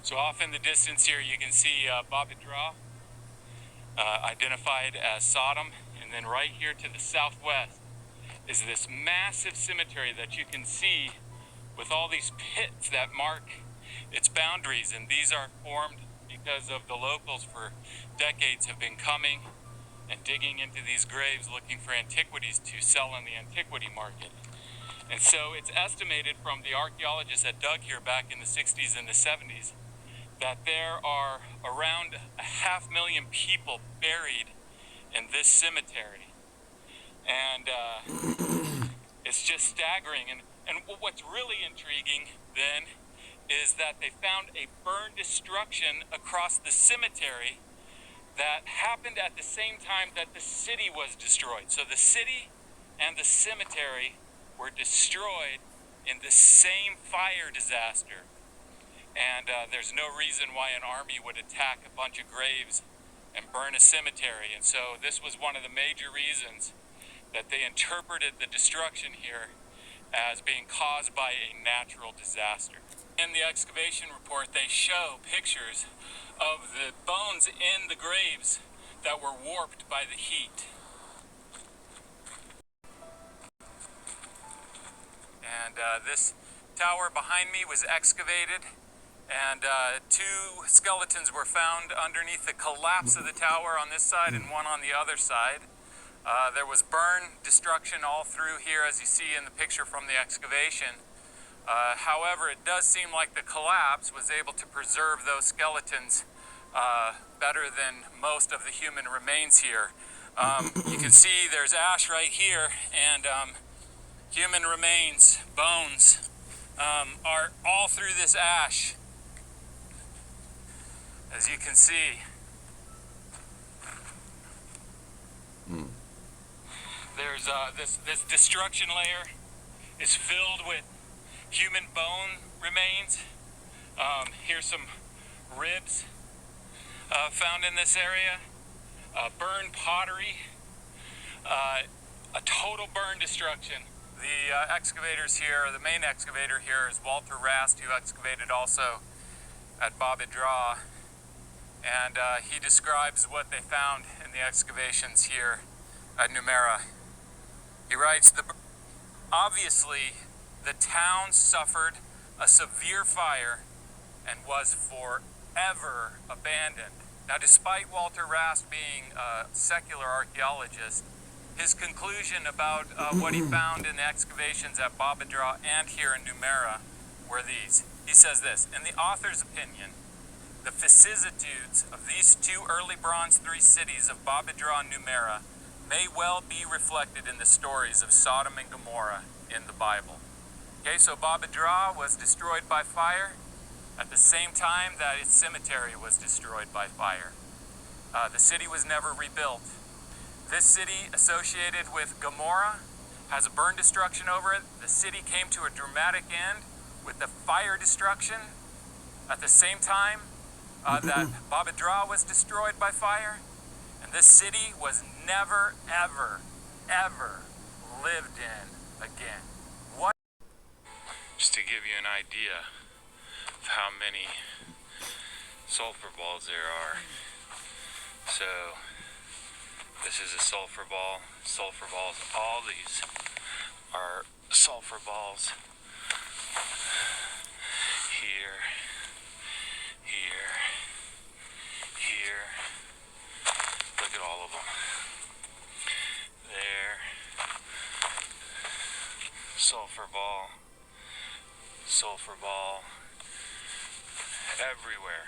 So off in the distance here you can see Babadra, identified as Sodom, and then right here to the southwest is this massive cemetery that you can see with all these pits that mark its boundaries, and these are formed because of the locals for decades have been coming and digging into these graves looking for antiquities to sell in the antiquity market. And so it's estimated from the archaeologists that dug here back in the 60s and the 70s that there are around 500,000 people buried in this cemetery. And it's just staggering. And what's really intriguing then is that they found a burn destruction across the cemetery that happened at the same time that the city was destroyed. So the city and the cemetery were destroyed in the same fire disaster. And there's no reason why an army would attack a bunch of graves and burn a cemetery. And so this was one of the major reasons that they interpreted the destruction here as being caused by a natural disaster. In the excavation report, they show pictures of the bones in the graves that were warped by the heat. And this tower behind me was excavated, and two skeletons were found underneath the collapse of the tower on this side and one on the other side. There was burn destruction all through here, as you see in the picture from the excavation. However, it does seem like the collapse was able to preserve those skeletons better than most of the human remains here. You can see there's ash right here, and human remains, bones, are all through this ash, as you can see. There's this destruction layer is filled with human bone remains. Here's some ribs found in this area. Burned pottery. A total burn destruction. The excavators here, the main excavator here is Walter Rast, who excavated also at Babadra, and he describes what they found in the excavations here at Gomorrah. He writes, obviously the town suffered a severe fire and was forever abandoned. Now, despite Walter Rast being a secular archaeologist, his conclusion about what he found in the excavations at Babadra and here in Gomorrah were these. He says this: in the author's opinion, the vicissitudes of these two early Bronze III cities of Babadra and Gomorrah may well be reflected in the stories of Sodom and Gomorrah in the Bible. Okay, so Babadra was destroyed by fire at the same time that its cemetery was destroyed by fire. The city was never rebuilt. This city associated with Gomorrah has a burn destruction over it. The city came to a dramatic end with the fire destruction at the same time that Babadra was destroyed by fire. And this city was never, ever, ever lived in again. What? Just to give you an idea of how many sulfur balls there are. So this is a sulfur ball. Sulfur balls, all these are sulfur balls. Here, here, here. Look at all of them. There. Sulfur ball. Sulfur ball. Everywhere.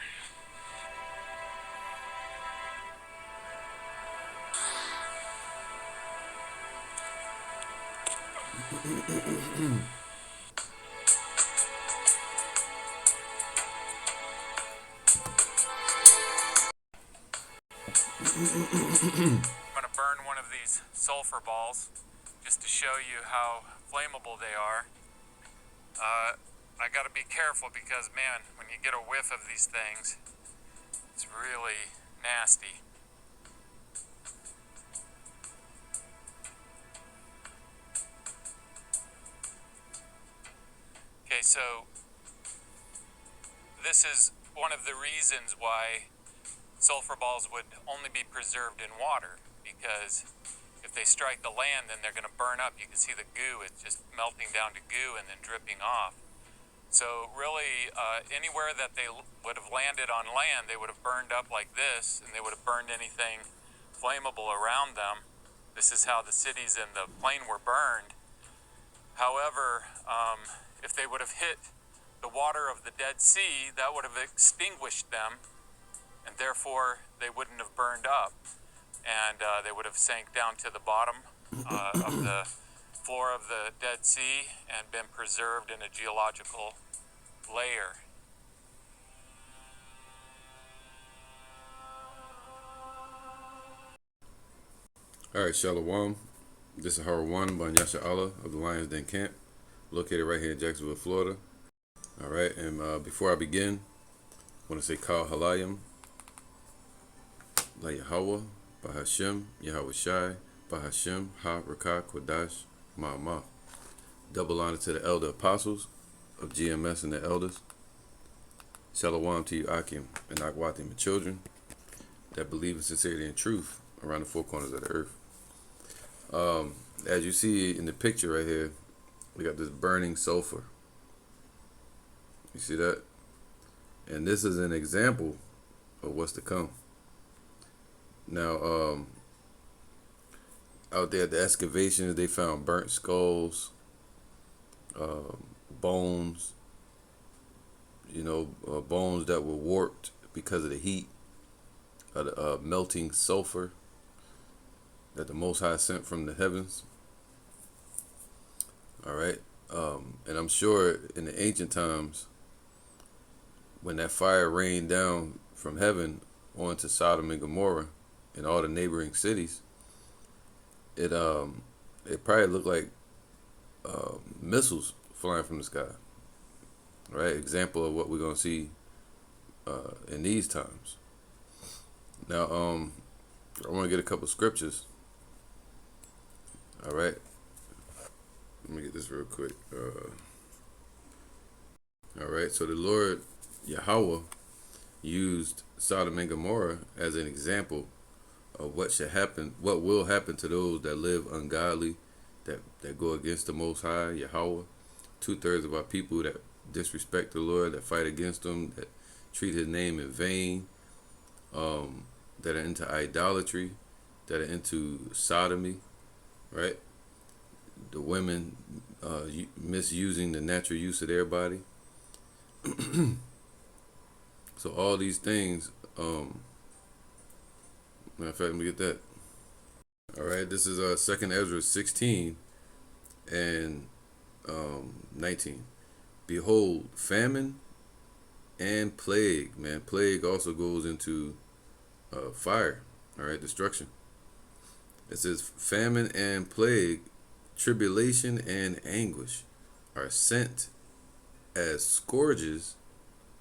I'm going to burn one of these sulfur balls just to show you how flammable they are. I got to be careful because, man, when you get a whiff of these things, it's really nasty. Okay, so this is one of the reasons why sulfur balls would only be preserved in water, because if they strike the land, then they're going to burn up. You can see the goo, it's just melting down to goo and then dripping off. So really, anywhere that they would have landed on land, they would have burned up like this, and they would have burned anything flammable around them. This is how the cities in the plain were burned. However, if they would have hit the water of the Dead Sea, that would have extinguished them, and therefore they wouldn't have burned up, and they would have sank down to the bottom of the floor of the Dead Sea and been preserved in a geological layer. All right, Shalom. This is Howard One by Yasha Allah of the Lions Den Camp, located right here in Jacksonville, Florida. All right, and before I begin, I want to say Kal Halayim, La Yahweh, Bahashem, Yahweh Shai, Bahashem, Ha Rakah Kodash, Ma'amah. Double honor to the elder apostles of GMS and the elders. Shalom to you, Akim and Akwatim, and children that believe in sincerity and truth around the four corners of the earth. As you see in the picture right here, we got this burning sulfur. You see that? And this is an example of what's to come. Now, out there at the excavations, they found burnt skulls, bones, bones that were warped because of the heat of the melting sulfur that the Most High sent from the heavens. All right. And I'm sure in the ancient times, when that fire rained down from heaven onto Sodom and Gomorrah and all the neighboring cities, it probably looked like missiles flying from the sky. Right? Example of what we're going to see in these times. Now, I want to get a couple scriptures. All right. Let me get this real quick. All right. So the Lord Yahweh used Sodom and Gomorrah as an example of what should happen, what will happen to those that live ungodly, that go against the Most High, Yahweh. 2/3 of our people that disrespect the Lord, that fight against Him, that treat His name in vain, that are into idolatry, that are into sodomy, right? The women misusing the natural use of their body. So all these things, matter of fact, let me get that. All right, this is 2nd Ezra 16 and 19. Behold, famine and plague. Man, plague also goes into fire. All right, destruction. It says famine and plague, tribulation and anguish are sent as scourges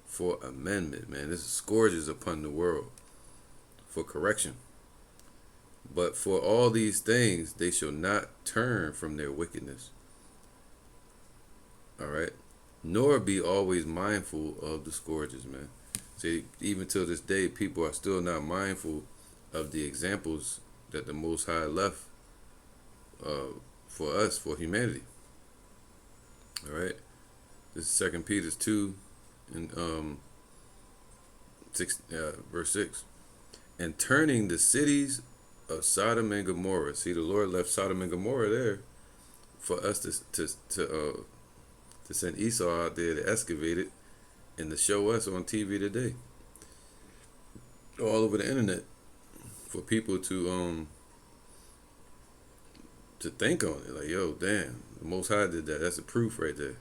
for amendment. Man, this is scourges upon the world for correction. But for all these things, they shall not turn from their wickedness. All right. Nor be always mindful of the scourges, man. See, even till this day, people are still not mindful of the examples that the Most High left for us, for humanity. All right. This is 2 Peter 2 and 6, verse 6. And turning the cities of Sodom and Gomorrah. See, the Lord left Sodom and Gomorrah there for us to send Esau out there to excavate it and to show us on TV today, all over the internet, for people to think on it. Like, yo, damn, the Most High did that. That's the proof right there.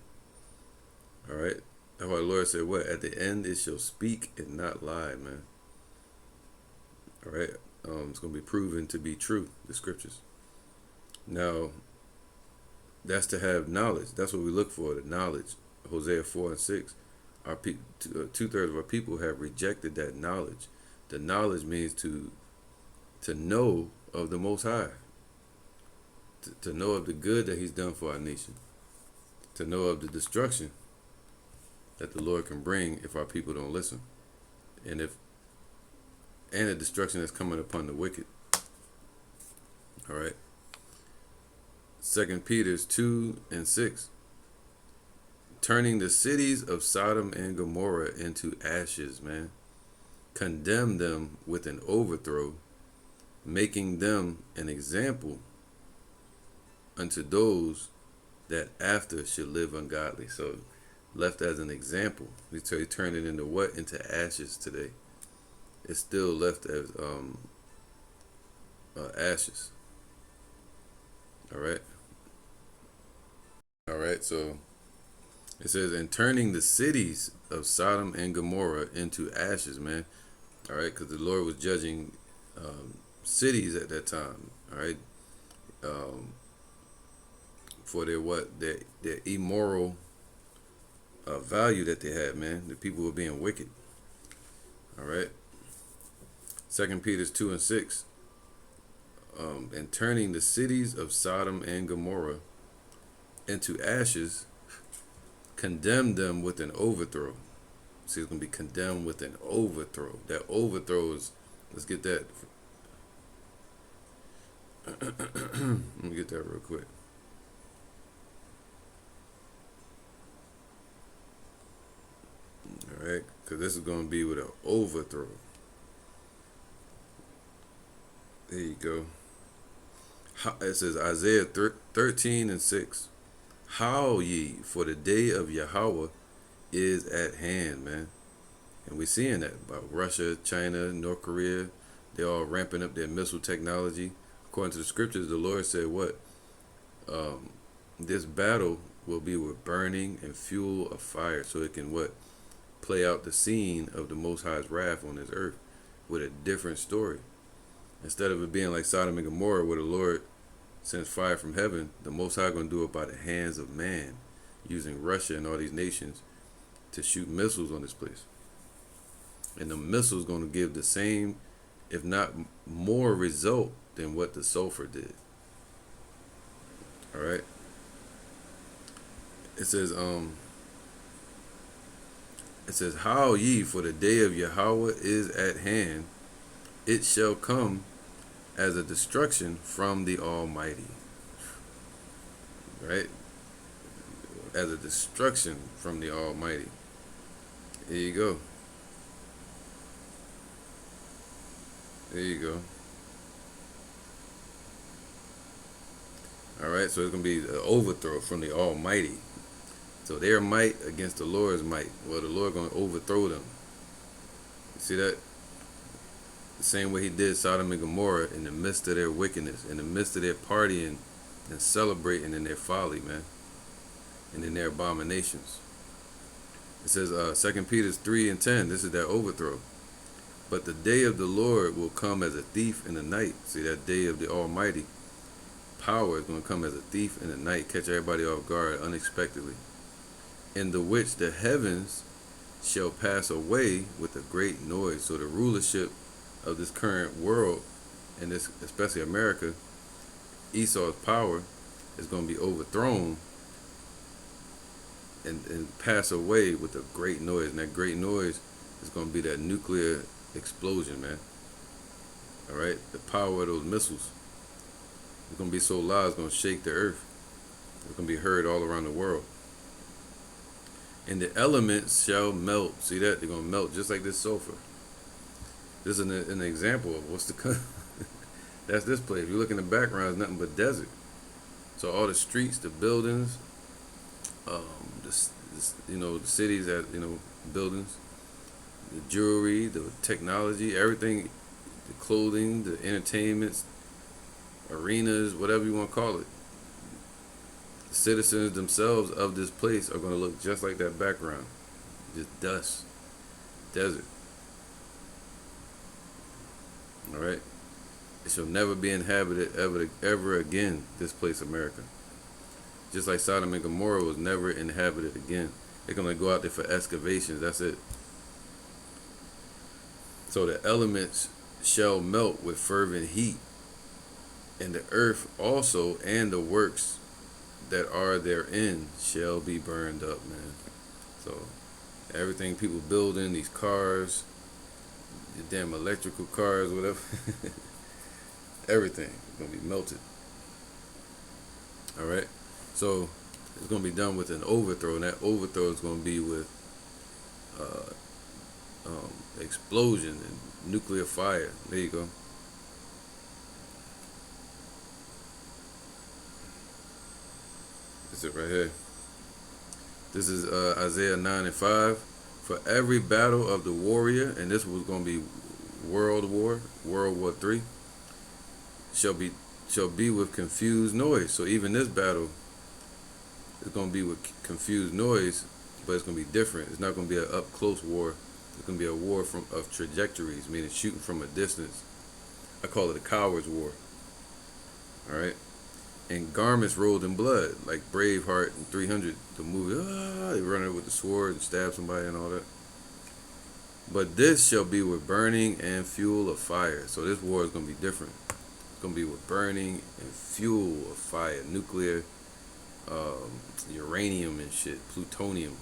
All right. That's why the Lord said, what? At the end it shall speak and not lie, man. All right. It's going to be proven to be true, the scriptures. Now, that's to have knowledge. That's what we look for, the knowledge. Hosea 4 and 6. Our 2/3 of our people have rejected that knowledge. The knowledge means to know of the Most High, to know of the good that He's done for our nation, to know of the destruction that the Lord can bring if our people don't listen. and if and the destruction that's coming upon the wicked. All right. 2 Peter 2:6. Turning the cities of Sodom and Gomorrah into ashes, man. Condemn them with an overthrow, making them an example unto those that after should live ungodly. So left as an example. We turn it into what? Into ashes today. It's still left as ashes. All right. All right. So it says, and turning the cities of Sodom and Gomorrah into ashes, man. All right, because the Lord was judging cities at that time. All right, for their immoral value that they had, man. The people were being wicked. All right. 2 Peter 2:6. And turning the cities of Sodom and Gomorrah into ashes, condemn them with an overthrow. See, it's going to be condemned with an overthrow. That overthrow is, let's get that. Let me get that real quick. All right, because this is going to be with an overthrow. There you go. It says Isaiah 13:6. Howl ye, for the day of Yahweh is at hand, man. And we're seeing that about Russia, China, North Korea. They're all ramping up their missile technology. According to the scriptures, the Lord said what? This battle will be with burning and fuel of fire, so it can what? Play out the scene of the Most High's wrath on this earth with a different story. Instead of it being like Sodom and Gomorrah, where the Lord sends fire from heaven, the Most High going to do it by the hands of man, using Russia and all these nations to shoot missiles on this place. And the missiles going to give the same, if not more, result than what the sulfur did. All right. It says, howl ye, for the day of Yahweh is at hand. It shall come as a destruction from the Almighty. Right? As a destruction from the Almighty. There you go. There you go. All right, so it's going to be an overthrow from the Almighty. So their might against the Lord's might. Well, the Lord going to overthrow them. You see that? The same way he did Sodom and Gomorrah in the midst of their wickedness, in the midst of their partying and celebrating in their folly, man, and in their abominations. It says 2 Peter 3:10. This is that overthrow. But the day of the Lord will come as a thief in the night. See, that day of the Almighty power is going to come as a thief in the night, catch everybody off guard unexpectedly. In the which the heavens shall pass away with a great noise. So the rulership of this current world, and this especially America, Esau's power is going to be overthrown and pass away with a great noise. And that great noise is going to be that nuclear explosion, man. All right, the power of those missiles. It's going to be so loud, it's going to shake the earth. It's going to be heard all around the world. And the elements shall melt. See that? They're going to melt just like this sulfur. This is an example of what's to come. That's this place. If you look in the background, it's nothing but desert. So all the streets, the buildings, the cities that, buildings, the jewelry, the technology, everything, the clothing, the entertainments, arenas, whatever you want to call it. The citizens themselves of this place are going to look just like that background. Just dust, desert. All right. It shall never be inhabited ever again, this place, America. Just like Sodom and Gomorrah was never inhabited again. They're going to go out there for excavations. That's it. So the elements shall melt with fervent heat, and the earth also and the works that are therein shall be burned up, man. So everything people building, these cars, your damn electrical cars, whatever. Everything is gonna be melted. All right. So it's gonna be done with an overthrow, and that overthrow is gonna be with uh, explosion and nuclear fire. There you go. That's it right here. This is Isaiah 9 and 5. For every battle of the warrior, and this was going to be World War III, shall be with confused noise. So even this battle is going to be with confused noise, but it's going to be different. It's not going to be an up close war. It's going to be a war of trajectories, meaning shooting from a distance. I call it a coward's war. All right. And garments rolled in blood, like Braveheart and 300, the movie. They run it with the sword and stab somebody and all that. But this shall be with burning and fuel of fire. So this war is going to be different. It's going to be with burning and fuel of fire, nuclear, uranium and shit, plutonium.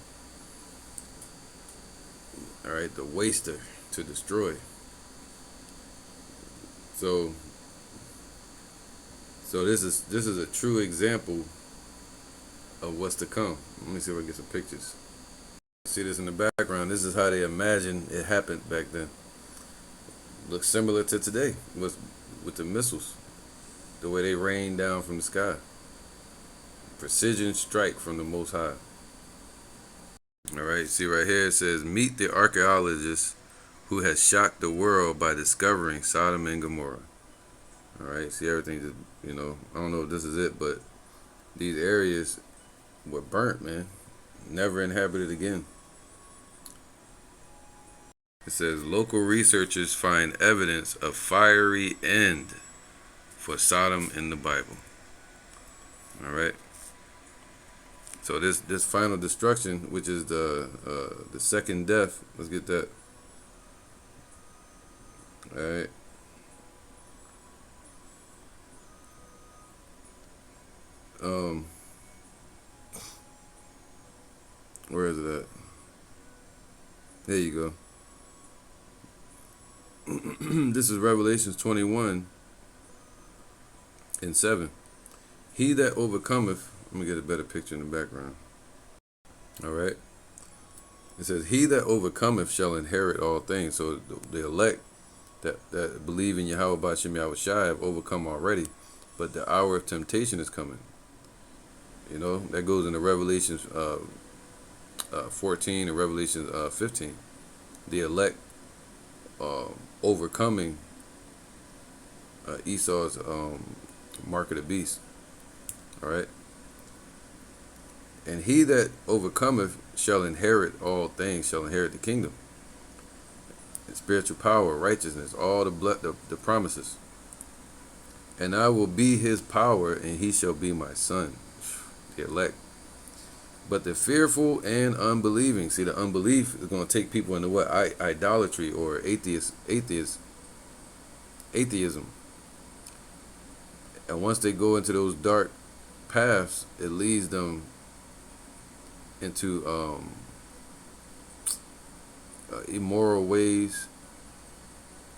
All right, the waster to destroy. So this is a true example of what's to come. Let me see if I can get some pictures. See this in the background. This is how they imagine it happened back then. Looks similar to today with the missiles, the way they rain down from the sky. Precision strike from the Most High. All right, see right here it says, meet the archaeologist who has shocked the world by discovering Sodom and Gomorrah. All right, see everything just, I don't know if this is it, but these areas were burnt, man. Never inhabited again. It says local researchers find evidence of fiery end for Sodom in the Bible. All right. So this final destruction, which is the second death, let's get that. All right. Where is it at? There you go. This is Revelations 21 and 7. He that overcometh, let me get a better picture in the background. All right. It says, he that overcometh shall inherit all things. So the elect that believe in Yahweh Ba'Shem Yahweh Shai have overcome already, but the hour of temptation is coming. That goes into Revelations 14 and Revelation 15. The elect overcoming Esau's mark of the beast. All right. And he that overcometh shall inherit all things, shall inherit the kingdom, and spiritual power, righteousness, all the promises. And I will be his power, and he shall be my son. The elect. But the fearful and unbelieving, see, the unbelief is going to take people into what? Idolatry or atheism. And once they go into those dark paths, it leads them into immoral ways,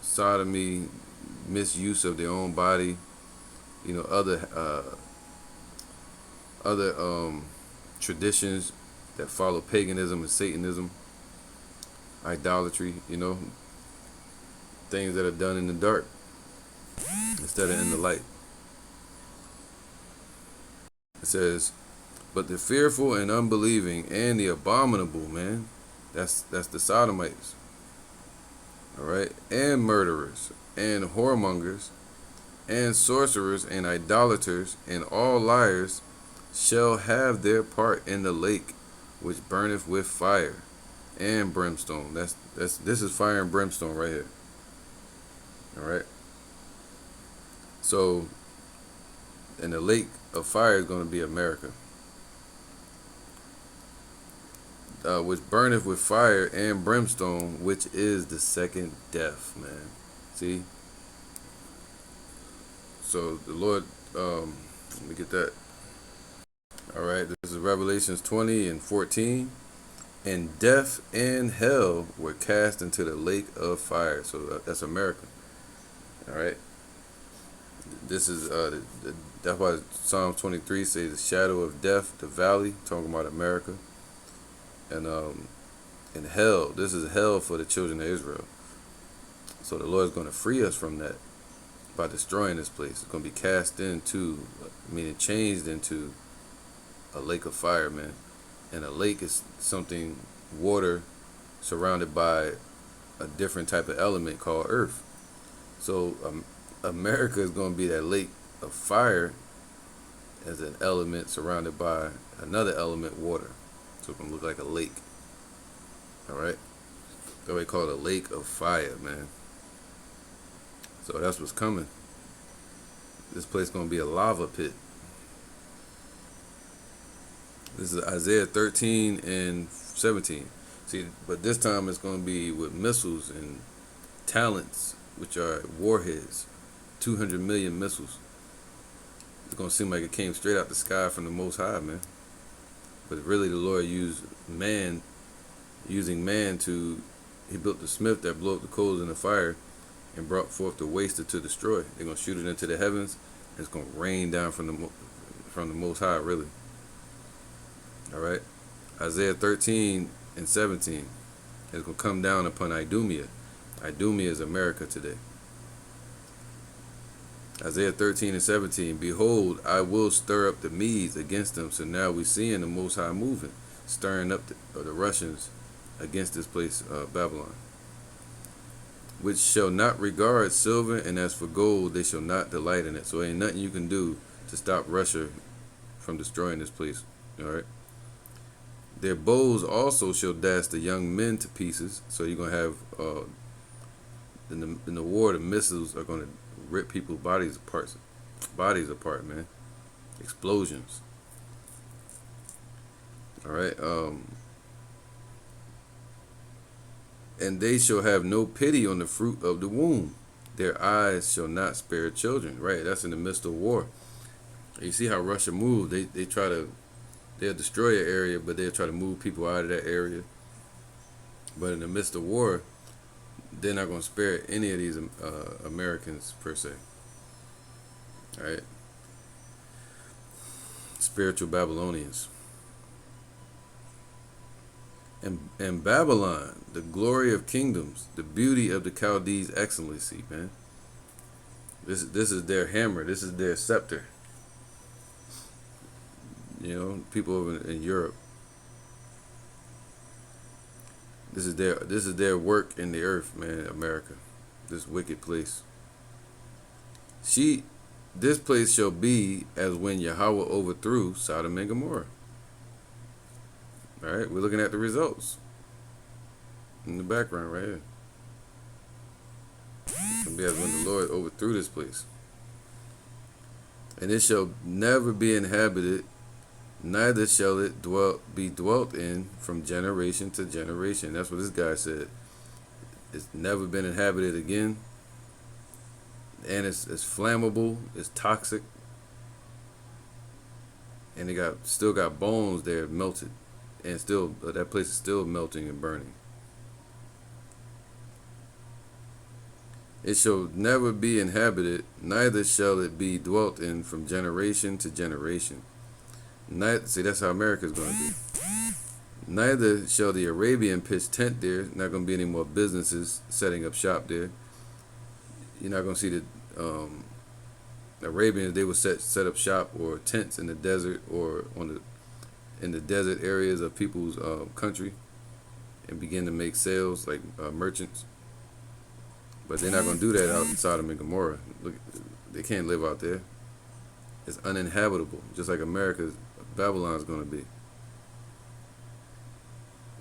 sodomy, misuse of their own body, other traditions that follow paganism and Satanism, idolatry, things that are done in the dark instead of in the light. It says, but the fearful and unbelieving and the abominable, man, that's the sodomites. All right, and murderers and whoremongers and sorcerers and idolaters and all liars shall have their part in the lake which burneth with fire and brimstone. This is fire and brimstone right here. All right. So, and the lake of fire is going to be America, which burneth with fire and brimstone, which is the second death, man. See. So the Lord, let me get that. All right, this is Revelations 20 and 14. And death and hell were cast into the lake of fire. So that's America. All right. This is that's why Psalm 23 says the shadow of death, the valley, talking about America, and hell. This is hell for the children of Israel. So the Lord is going to free us from that by destroying this place. It's going to be cast into, meaning changed into a lake of fire, man. And a lake is something, water surrounded by a different type of element called earth. So America is going to be that lake of fire as an element surrounded by another element, water. So it's going to look like a lake. All right. So they call it a lake of fire, man. So that's what's coming. This place is going to be a lava pit. This is Isaiah 13 and 17. See, but this time it's going to be with missiles and talents, which are warheads. 200 million missiles. It's going to seem like it came straight out the sky from the Most High, man. But really the Lord used man, using man to, he built the smith that blew up the coals in the fire and brought forth the waster to destroy. They're going to shoot it into the heavens, and it's going to rain down from the Most High, really. All right. Isaiah 13 and 17. It's going to come down upon Idumea. Idumea is America today. Isaiah 13 and 17. Behold, I will stir up the Medes against them. So now we're seeing the Most High moving, stirring up the Russians against this place, Babylon. Which shall not regard silver, and as for gold, they shall not delight in it. So ain't nothing you can do to stop Russia from destroying this place. All right. Their bows also shall dash the young men to pieces. So you're gonna have in the war, the missiles are gonna rip people's bodies apart, man. Explosions. All right. And they shall have no pity on the fruit of the womb. Their eyes shall not spare children. Right. That's in the midst of war. You see how Russia moved. They try to. They'll destroy an area, but they'll try to move people out of that area. But in the midst of war, they're not going to spare any of these Americans, per se. All right? Spiritual Babylonians. And Babylon, the glory of kingdoms, the beauty of the Chaldees' excellency, man. This is their hammer. This is their scepter. You know, people over in Europe. This is their work in the earth, man. America, this wicked place. This place shall be as when Yahweh overthrew Sodom and Gomorrah. All right, we're looking at the results in the background right here. It's gonna be as when the Lord overthrew this place, and it shall never be inhabited. Neither shall it be dwelt in from generation to generation. That's what this guy said. It's never been inhabited again. And it's flammable. It's toxic. And they still got bones there melted. And still, that place is still melting and burning. It shall never be inhabited. Neither shall it be dwelt in from generation to generation. See, that's how America's going to be. Neither shall the Arabian pitch tent there. Not going to be any more businesses setting up shop there. You're not going to see the Arabians. They will set up shop or tents in the desert or in the desert areas of people's country and begin to make sales like merchants. But they're not going to do that out in Sodom and Gomorrah. Look, they can't live out there. It's uninhabitable, just like Babylon's going to be.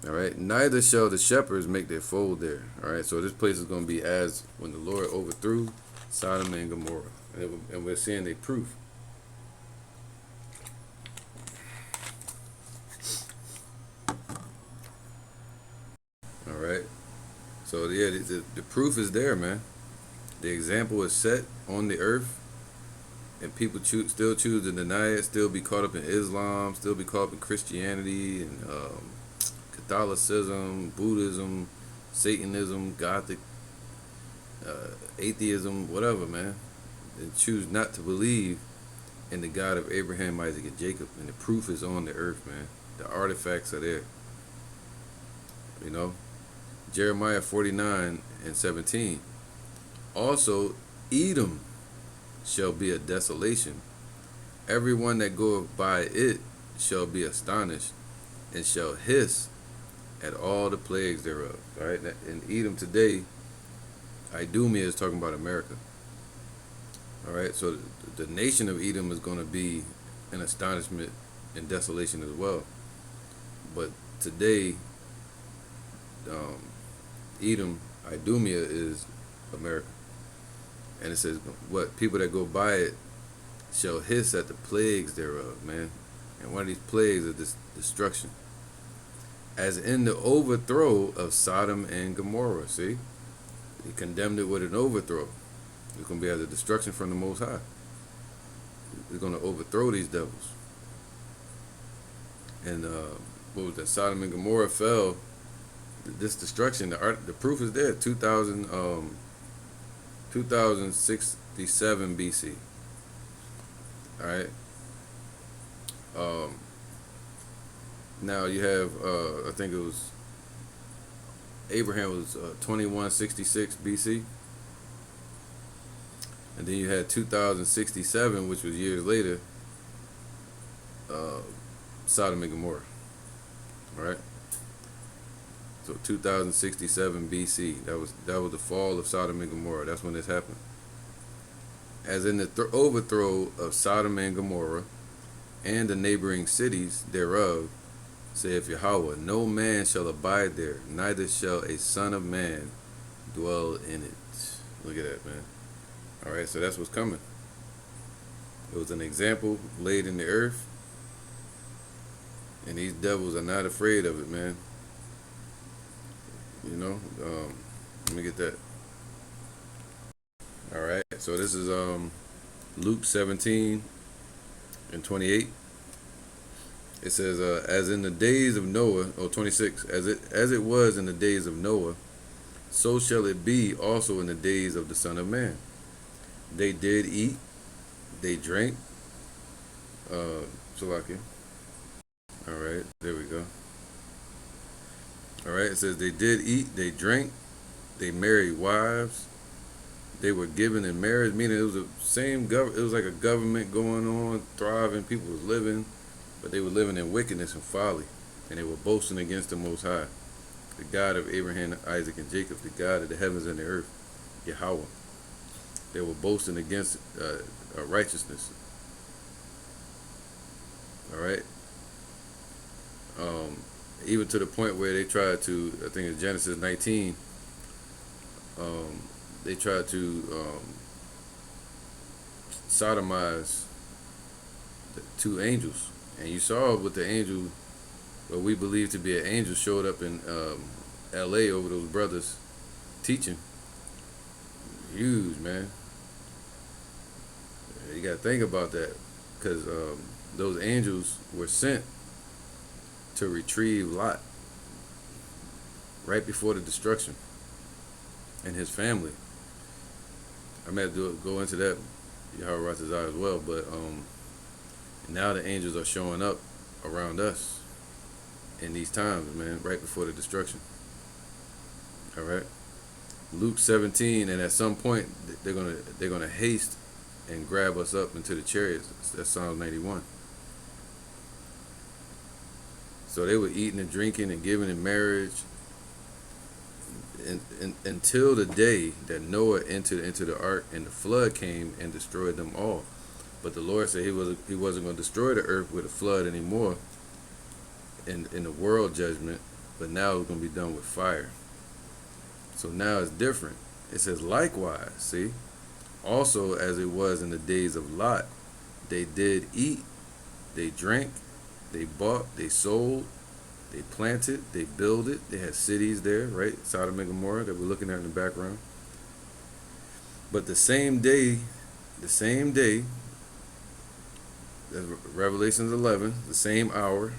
All right. Neither shall the shepherds make their fold there. All right. So this place is going to be as when the Lord overthrew Sodom and Gomorrah, and we're seeing the proof. All right. So yeah, the proof is there, man. The example is set on the earth. And people still choose to deny it, still be caught up in Islam, still be caught up in Christianity and Catholicism, Buddhism, Satanism, Gothic, atheism, whatever, man, and choose not to believe in the God of Abraham, Isaac, and Jacob. And the proof is on the earth, man. The artifacts are there. You know, Jeremiah 49:17. Also, Edom shall be a desolation. Everyone that goeth by it shall be astonished, and shall hiss at all the plagues thereof. All right, in Edom today, Idumea is talking about America. All right, so the nation of Edom is going to be an astonishment and desolation as well. But today, Edom, Idumea is America. And it says, what? People that go by it shall hiss at the plagues thereof, man. And one of these plagues is this destruction. As in the overthrow of Sodom and Gomorrah, see? He condemned it with an overthrow. It's going to be as a destruction from the Most High. He's going to overthrow these devils. And what was that? Sodom and Gomorrah fell. This destruction, the proof is there. 2067 BC. All right. Now you have, I think it was Abraham was 2166 BC. And then you had 2067, which was years later, Sodom and Gomorrah. All right. So 2067 BC, that was the fall of Sodom and Gomorrah. That's when this happened. As in the overthrow of Sodom and Gomorrah and the neighboring cities thereof, saith Yahweh, no man shall abide there, neither shall a son of man dwell in it. Look at that, man. All right, so that's what's coming. It was an example laid in the earth, and these devils are not afraid of it, man. You know, let me get that. All right, so this is Luke 17:28. It says, as in the days of Noah, 26, as it was in the days of Noah, so shall it be also in the days of the Son of Man. They did eat, they drank. Salakia. All right, there we go. All right, it says they did eat, they drank, they married wives, they were given in marriage, meaning it was the same it was like a government going on, thriving, people was living, but they were living in wickedness and folly, and they were boasting against the Most High, the God of Abraham, Isaac, and Jacob, the God of the heavens and the earth, Yahweh. They were boasting against righteousness. All right. Even to the point where they tried to, I think in Genesis 19, they tried to sodomize the two angels. And you saw what the angel, what we believe to be an angel, showed up in LA over those brothers teaching. Huge, man. You got to think about that, because those angels were sent to retrieve Lot right before the destruction and his family. I may have to go into that Yahweh Ratazah as well, but now the angels are showing up around us in these times, man, right before the destruction. All right. Luke 17, and at some point they're gonna haste and grab us up into the chariots. That's Psalm 91. So they were eating and drinking and giving in marriage until the day that Noah entered into the ark and the flood came and destroyed them all. But the Lord said he wasn't going to destroy the earth with a flood anymore in the world judgment, but now it's going to be done with fire. So now it's different. It says, likewise, see, also as it was in the days of Lot, they did eat, they drank, they bought, they sold, they planted, they builded, they had cities there, right? Sodom and Gomorrah that we're looking at in the background. But the same day, that's Revelations 11, the same hour,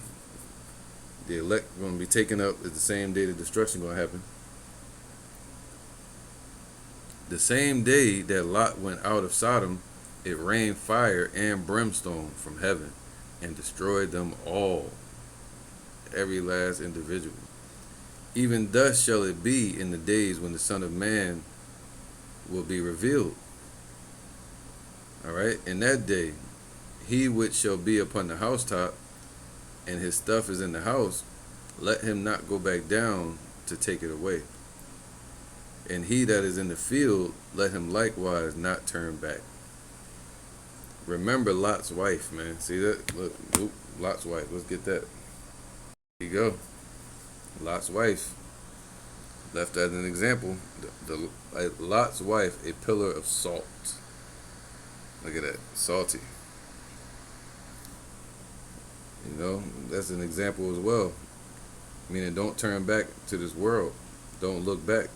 The elect going to be taken up is the same day the destruction going to happen. The same day that Lot went out of Sodom, it rained fire and brimstone from heaven and destroyed them all, every last individual. Even thus shall it be in the days when the Son of Man will be revealed. All right, in that day, he which shall be upon the housetop, and his stuff is in the house, let him not go back down to take it away. And he that is in the field, let him likewise not turn back. Remember Lot's wife, man. See that? Look, Lot's wife. Let's get that. There you go. Lot's wife. Left as an example. Lot's wife, a pillar of salt. Look at that. Salty. You know, that's an example as well. Meaning, don't turn back to this world. Don't look back.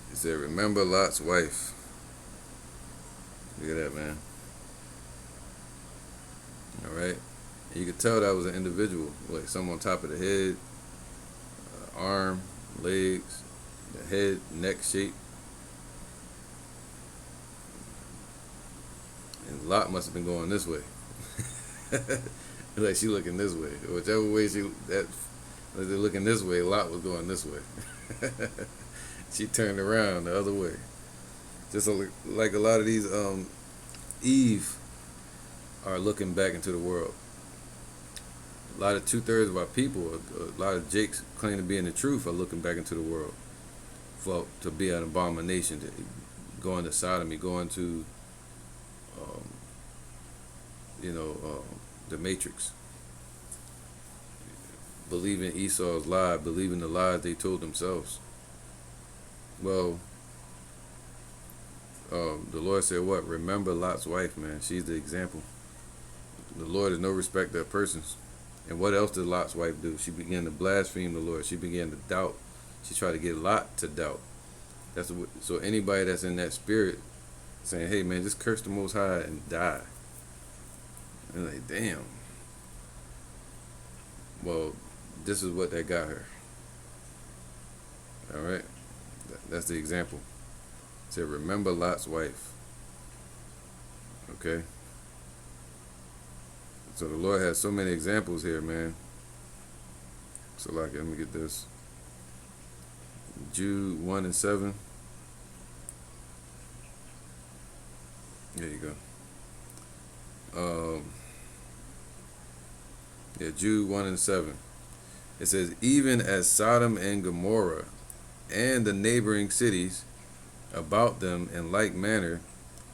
He said, remember Lot's wife. Look at that, man. All right. And you could tell that was an individual. Like some on top of the head, arm, legs, the head, neck shape. And Lot must have been going this way. Like she looking this way. Whichever way they're looking this way, Lot was going this way. She turned around the other way. Just like a lot of these Eve are looking back into the world. A lot of 2/3 of our people, a lot of Jakes claim to be in the truth, are looking back into the world to be an abomination, to going to sodomy, going to the Matrix, believing Esau's lie, believing the lies they told themselves. Well, the Lord said what? Remember Lot's wife, man. She's the example. The Lord is no respecter of persons. And what else did Lot's wife do? She began to blaspheme the Lord. She began to doubt. She tried to get Lot to doubt. So anybody that's in that spirit saying, hey, man, just curse the Most High and die. And like, damn. Well, this is what that got her. All right? That's the example. It said, remember Lot's wife. Okay? So the Lord has so many examples here, man. So like, let me get this. Jude 1:7. There you go. Jude 1:7. It says, even as Sodom and Gomorrah and the neighboring cities about them in like manner,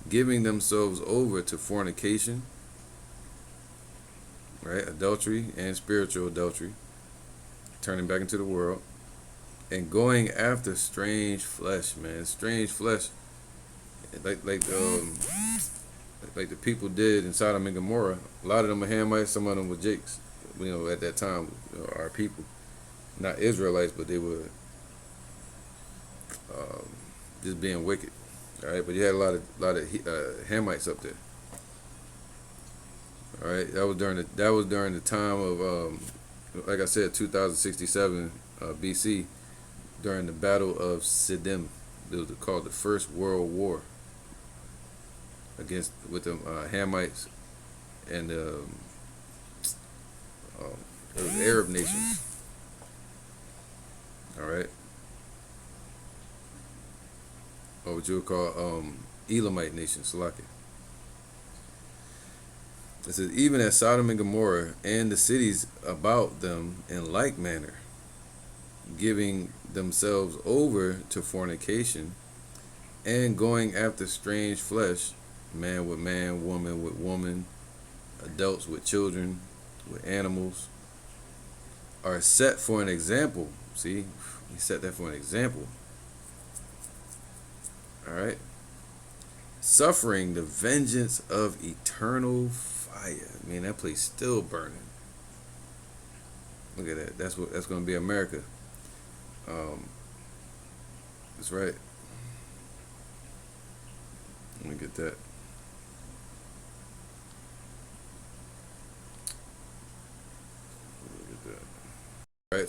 giving themselves over to fornication, right? Adultery and spiritual adultery, turning back into the world, and going after strange flesh, man. Strange flesh, like the people did in Sodom and Gomorrah. A lot of them were Hamites, some of them were Jakes. At that time, our people, not Israelites, but they were just being wicked. All right, but you had a lot of Hamites up there. All right, that was during the time of like I said, 2067 BC, during the Battle of Sodom. It was called the First World War with the Hamites and the Arab nations. All right, or what you would call Elamite nations, Salakia. It says, even as Sodom and Gomorrah and the cities about them in like manner, giving themselves over to fornication and going after strange flesh, man with man, woman with woman, adults with children, with animals, are set for an example. See, he set that for an example. All right. Suffering the vengeance of eternal fire. Man, that place still burning. Look at that. That's going to be America. That's right. Let me get that.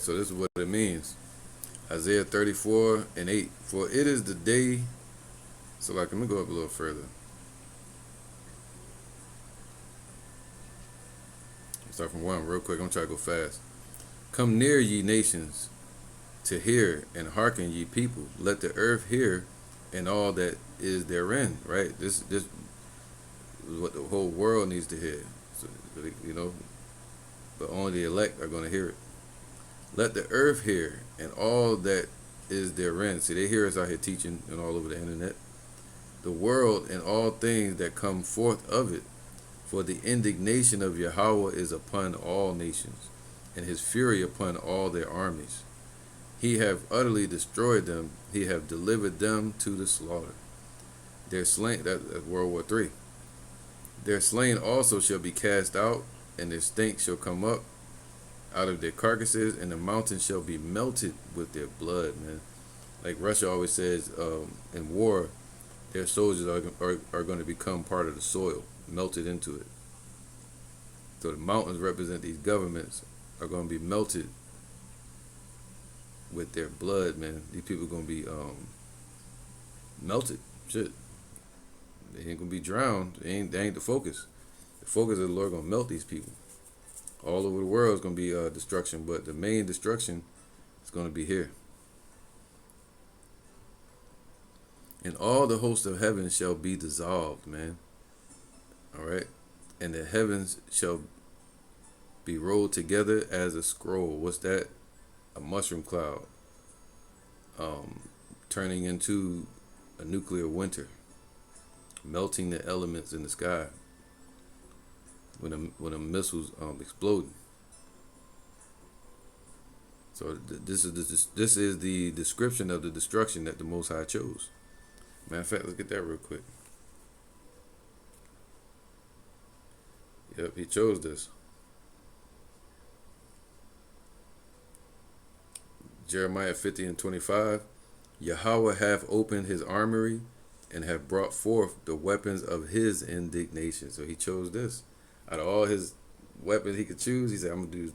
right, so this is what it means. Isaiah 34 and 8. For it is the day. So, like, let me go up a little further. Start from 1 real quick. I'm trying to go fast. Come near, ye nations, to hear, and hearken, ye people. Let the earth hear, and all that is therein. Right? This is what the whole world needs to hear. So, but only the elect are going to hear it. Let the earth hear, and all that is therein. See, they hear us out here teaching and all over the internet. The world and all things that come forth of it. For the indignation of Yahweh is upon all nations, and his fury upon all their armies. He have utterly destroyed them. He have delivered them to the slaughter. Their slain, that's World War III. Their slain also shall be cast out, and their stink shall come up out of their carcasses, and the mountains shall be melted with their blood, man. Like Russia always says, in war, their soldiers are going to become part of the soil, melted into it. So the mountains represent these governments are going to be melted with their blood, man. These people are going to be melted. Shit. They ain't going to be drowned. They ain't the focus. The focus of the Lord going to melt these people. All over the world is going to be destruction, but the main destruction is going to be here. And all the hosts of heaven shall be dissolved, man. All right. And the heavens shall be rolled together as a scroll. What's that? A mushroom cloud. Turning into a nuclear winter. Melting the elements in the sky. When a missile's exploding. So this is the description of the destruction that the Most High chose. Matter of fact, let's get that real quick. Yep, he chose this. Jeremiah 50 and 25. Yahweh hath opened his armory and have brought forth the weapons of his indignation. So he chose this. Out of all his weapons he could choose, he said, I'm going to do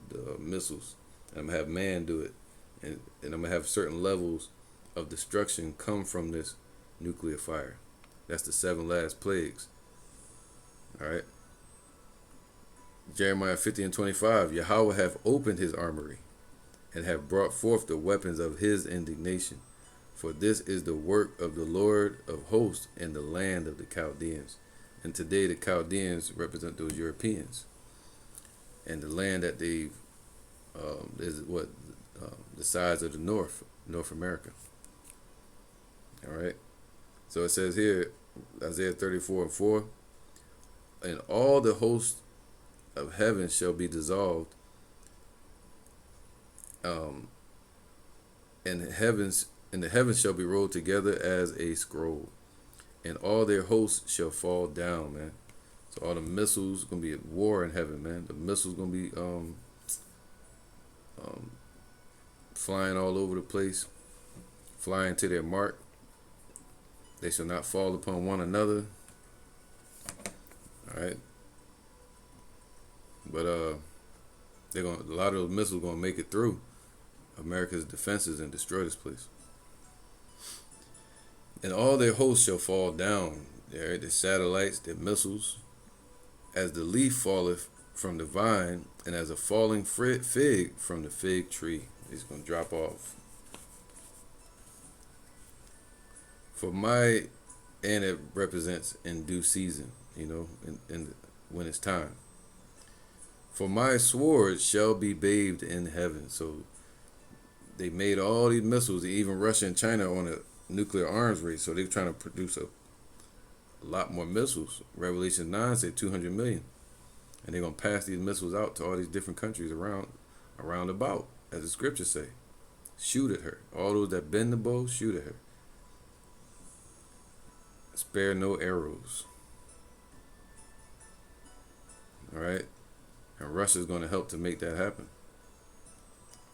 the missiles. And I'm going to have man do it. And I'm going to have certain levels of destruction come from this nuclear fire. That's the 7 last plagues. All right. Jeremiah 50 and 25. Yahweh hath opened his armory and have brought forth the weapons of his indignation. For this is the work of the Lord of hosts in the land of the Chaldeans. And today the Chaldeans represent those Europeans. And the land that they've is what the size of the North America. All right. So it says here, Isaiah 34 and 4, and all the hosts of heaven shall be dissolved, and the heavens shall be rolled together as a scroll, and all their hosts shall fall down, man. So all the missiles gonna be at war in heaven, man. The missiles gonna be flying all over the place, flying to their mark. They shall not fall upon one another. All right. But a lot of those missiles gonna make it through America's defenses and destroy this place. And all their hosts shall fall down. Their satellites, their missiles, as the leaf falleth from the vine, and as a falling fig from the fig tree. It's gonna drop off. And it represents in due season, in when it's time. For my sword shall be bathed in heaven. So they made all these missiles, even Russia and China on a nuclear arms race. So they're trying to produce a lot more missiles. Revelation 9 said 200 million. And they're going to pass these missiles out to all these different countries around about, as the scriptures say. Shoot at her. All those that bend the bow, shoot at her. Spare no arrows. All right? And Russia's going to help to make that happen.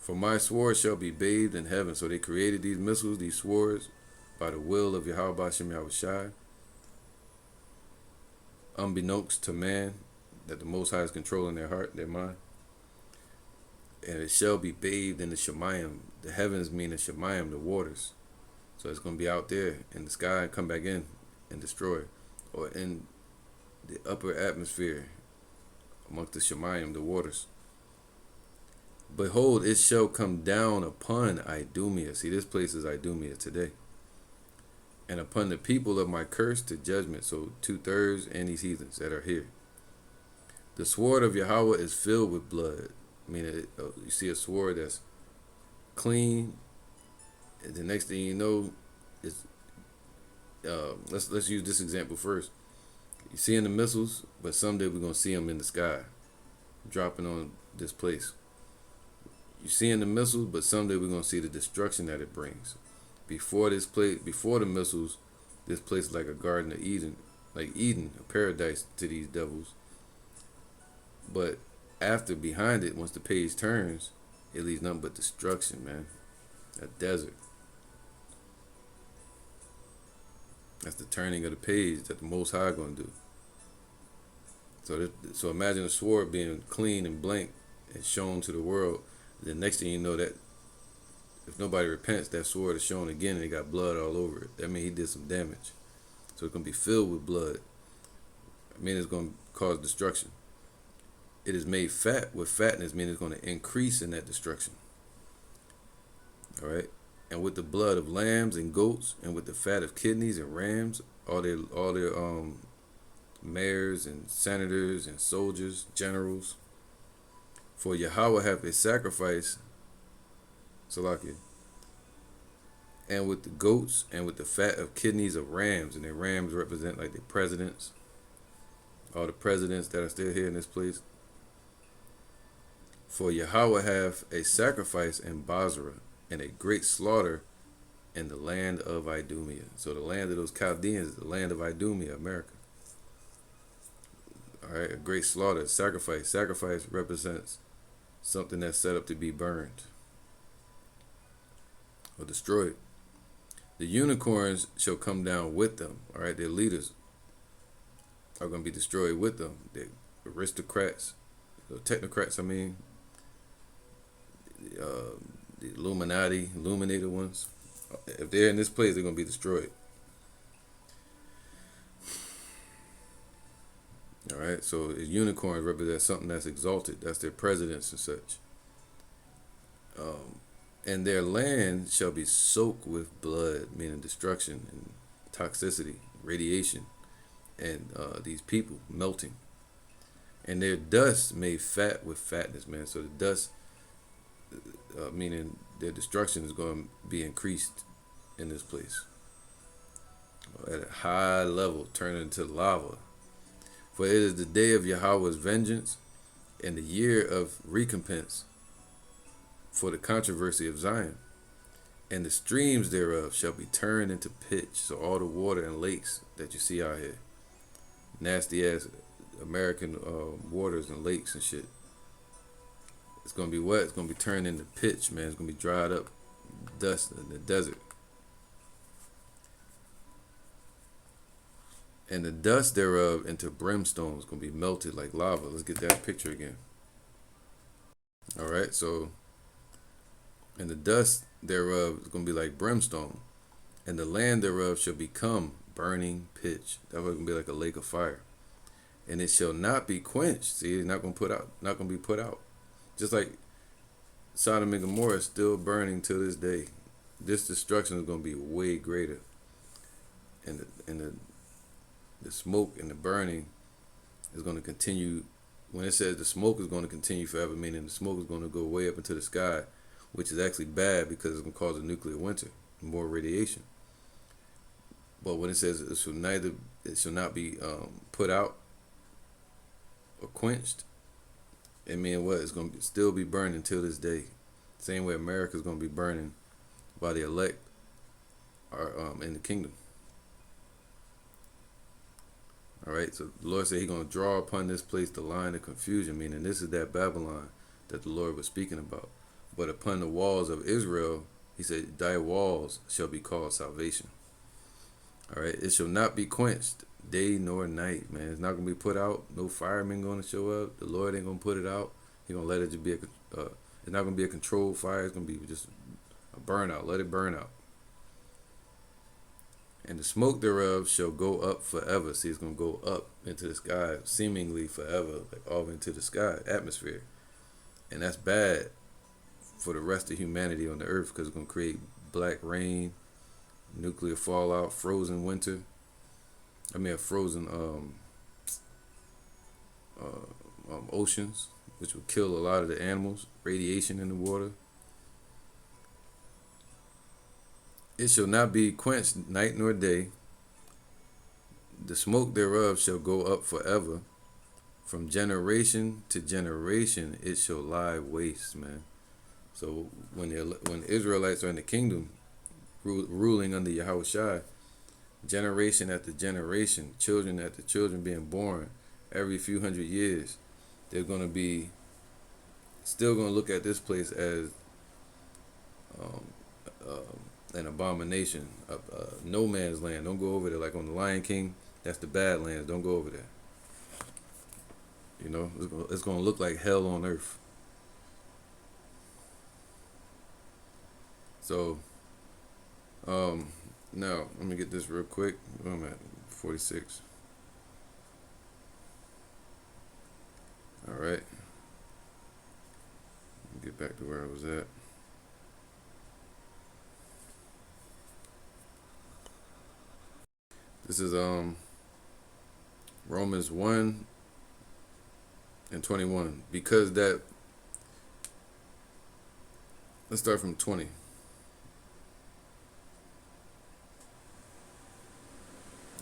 For my sword shall be bathed in heaven. So they created these missiles, these swords, by the will of Yahweh Bashem Yahushai. Unbeknownst to man, that the Most High is controlling their heart, their mind. and it shall be bathed in the Shemayim. The heavens mean the Shemayim, the waters. So it's going to be out there in the sky and come back in and destroy, or in the upper atmosphere amongst the Shemayim, the waters. Behold, it shall come down upon Idumea. See, this place is Idumea today. And upon the people of my curse to judgment. So 2/3 and these heathens that are here. The sword of Yahweh is filled with blood. I mean, you see a sword that's clean, and the next thing you know, is let's use this example first. You seeing the missiles, but someday we're gonna see them in the sky, dropping on this place. You seeing the missiles, but someday we're gonna see the destruction that it brings. Before the missiles, this place is like a garden of Eden, like Eden, a paradise to these devils. But after, behind it, once the page turns, it leaves nothing but destruction, man. A desert. That's the turning of the page that the Most High gonna do. So imagine a sword being clean and blank and shown to the world. The next thing you know, that if nobody repents, that sword is shown again and it got blood all over it. That means he did some damage. So it's gonna be filled with blood. I mean, it's gonna cause destruction. It is made fat with fatness, meaning it's going to increase in that destruction. All right, and with the blood of lambs and goats, and with the fat of kidneys and rams, all their mayors and senators and soldiers, generals. For Yahweh hath a sacrifice, Salakia, and with the goats, and with the fat of kidneys of rams, and the rams represent like the presidents, all the presidents that are still here in this place. For Yahweh hath a sacrifice in Basra, and a great slaughter in the land of Idumea. So the land of those Chaldeans is the land of Idumea, America. All right, a great slaughter, sacrifice. Sacrifice represents something that's set up to be burned or destroyed. The unicorns shall come down with them. All right, their leaders are going to be destroyed with them. The aristocrats, the technocrats, I mean, the Illuminati, illuminated ones. If they're in this place, they're going to be destroyed. All right, so a unicorn represents something that's exalted. That's their presidents and such. And their land shall be soaked with blood, meaning destruction and toxicity, radiation, and these people melting. And their dust made fat with fatness, man. So the dust, meaning their destruction is going to be increased in this place at a high level, turning into lava. For it is the day of Yahweh's vengeance, and the year of recompense for the controversy of Zion. And the streams thereof shall be turned into pitch. So all the water and lakes that you see out here, nasty ass American waters and lakes and shit, it's going to be wet. It's going to be turned into pitch, man. It's going to be dried up dust in the desert. And the dust thereof into brimstone is going to be melted like lava. Let's get that picture again. All right, so, and the dust thereof is going to be like brimstone, and the land thereof shall become burning pitch. That's going to be like a lake of fire. And it shall not be quenched. See, it's not going to be put out. Just like Sodom and Gomorrah is still burning to this day. This destruction is going to be way greater. And the smoke and the burning is going to continue. When it says the smoke is going to continue forever, meaning the smoke is going to go way up into the sky, which is actually bad because it's going to cause a nuclear winter, more radiation. But when it says it shall not be put out or quenched, it means what? It's going to still be burning till this day. Same way America is going to be burning by the elect are in the kingdom. All right, so the Lord said He's going to draw upon this place the line of confusion, meaning this is that Babylon that the Lord was speaking about. But upon the walls of Israel, He said, thy walls shall be called salvation. All right, it shall not be quenched day nor night, man. It's not going to be put out. No fireman going to show up. The Lord ain't going to put it out. He going to let it just be It's not gonna be a controlled fire. It's gonna be just a burnout. Let it burn out. And the smoke thereof shall go up forever. See, it's gonna go up into the sky, seemingly forever, like off into the sky atmosphere, and that's bad for the rest of humanity on the earth because it's gonna create black rain, nuclear fallout, frozen winter. I mean, a frozen oceans, which would kill a lot of the animals. Radiation in the water. It shall not be quenched night nor day. The smoke thereof shall go up forever. From generation to generation, it shall lie waste, man. So when the Israelites are in the kingdom, ruling under Yahushua, generation after generation, children after children being born, every few hundred years, they're going to be still going to look at this place as an abomination, no man's land. Don't go over there. Like on the Lion King, that's the bad lands. Don't go over there. You know, it's going to look like hell on earth. So, now let me get this real quick. I'm at 46. All right. Get back to where I was at. This is Romans 1:21. Because that, let's start from 20.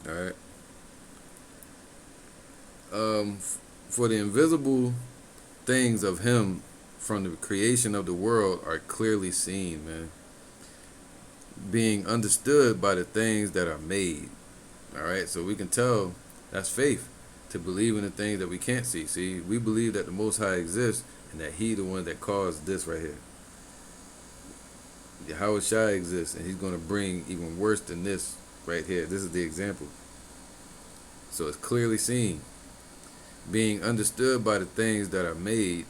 All right. For the invisible things of him from the creation of the world are clearly seen, man, being understood by the things that are made. All right, so we can tell that's faith, to believe in the things that we can't see. See, we believe that the Most High exists and that He the one that caused this right here. Yahushua exists and He's going to bring even worse than this right here. This is the example. So it's clearly seen, being understood by the things that are made,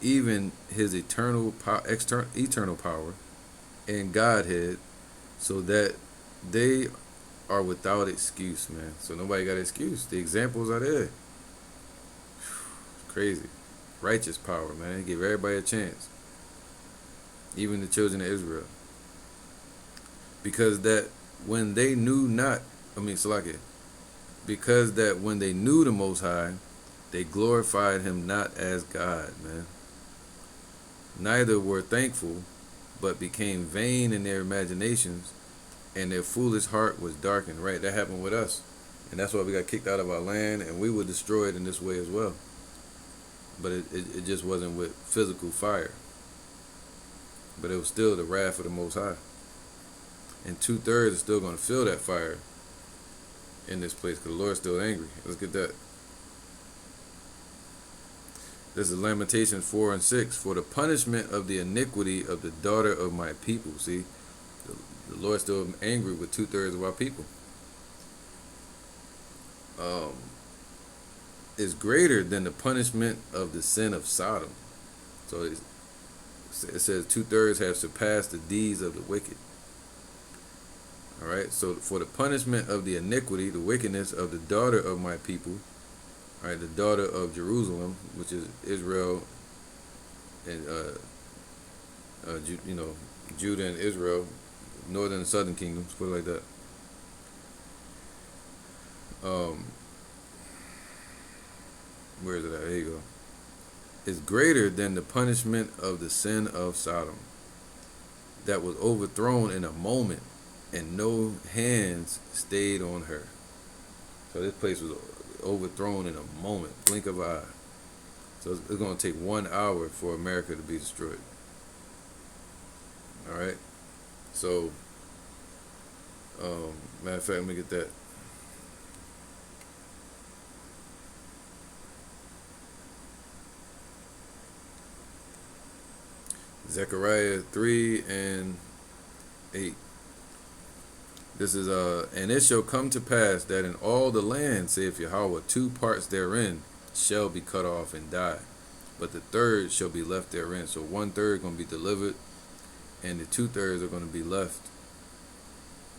even His eternal power and Godhead, so that they are without excuse, man. So nobody got an excuse. The examples are there. Crazy. Righteous power, man. Give everybody a chance. Even the children of Israel. Because that when they knew not, because that when they knew the Most High, they glorified Him not as God, man. Neither were thankful, but became vain in their imaginations, and their foolish heart was darkened. Right, that happened with us, and that's why we got kicked out of our land, and we were destroyed in this way as well. But it just wasn't with physical fire, but it was still the wrath of the Most High, and 2/3 is still going to feel that fire in this place because the Lord's still angry. Let's get that. This is Lamentations 4:6. For the punishment of the iniquity of the daughter of my people. See, the Lord's still angry with 2/3 of our people. Is greater than the punishment of the sin of Sodom. So it says 2/3 have surpassed the deeds of the wicked. All right. So for the punishment of the iniquity, the wickedness of the daughter of my people. All right, the daughter of Jerusalem, which is Israel and Judah and Israel, northern and southern kingdoms, put it like that. Where is it at? There you go. Is greater than the punishment of the sin of Sodom, that was overthrown in a moment, and no hands stayed on her. So this place was overthrown in a moment, blink of an eye. So it's going to take 1 hour for America to be destroyed. All right. So, matter of fact, let me get that. Zechariah 3:8. This is and it shall come to pass that in all the land, saith Yahweh, 2 parts therein shall be cut off and die. but the third shall be left therein. So 1/3 going to be delivered, and the 2/3 are going to be left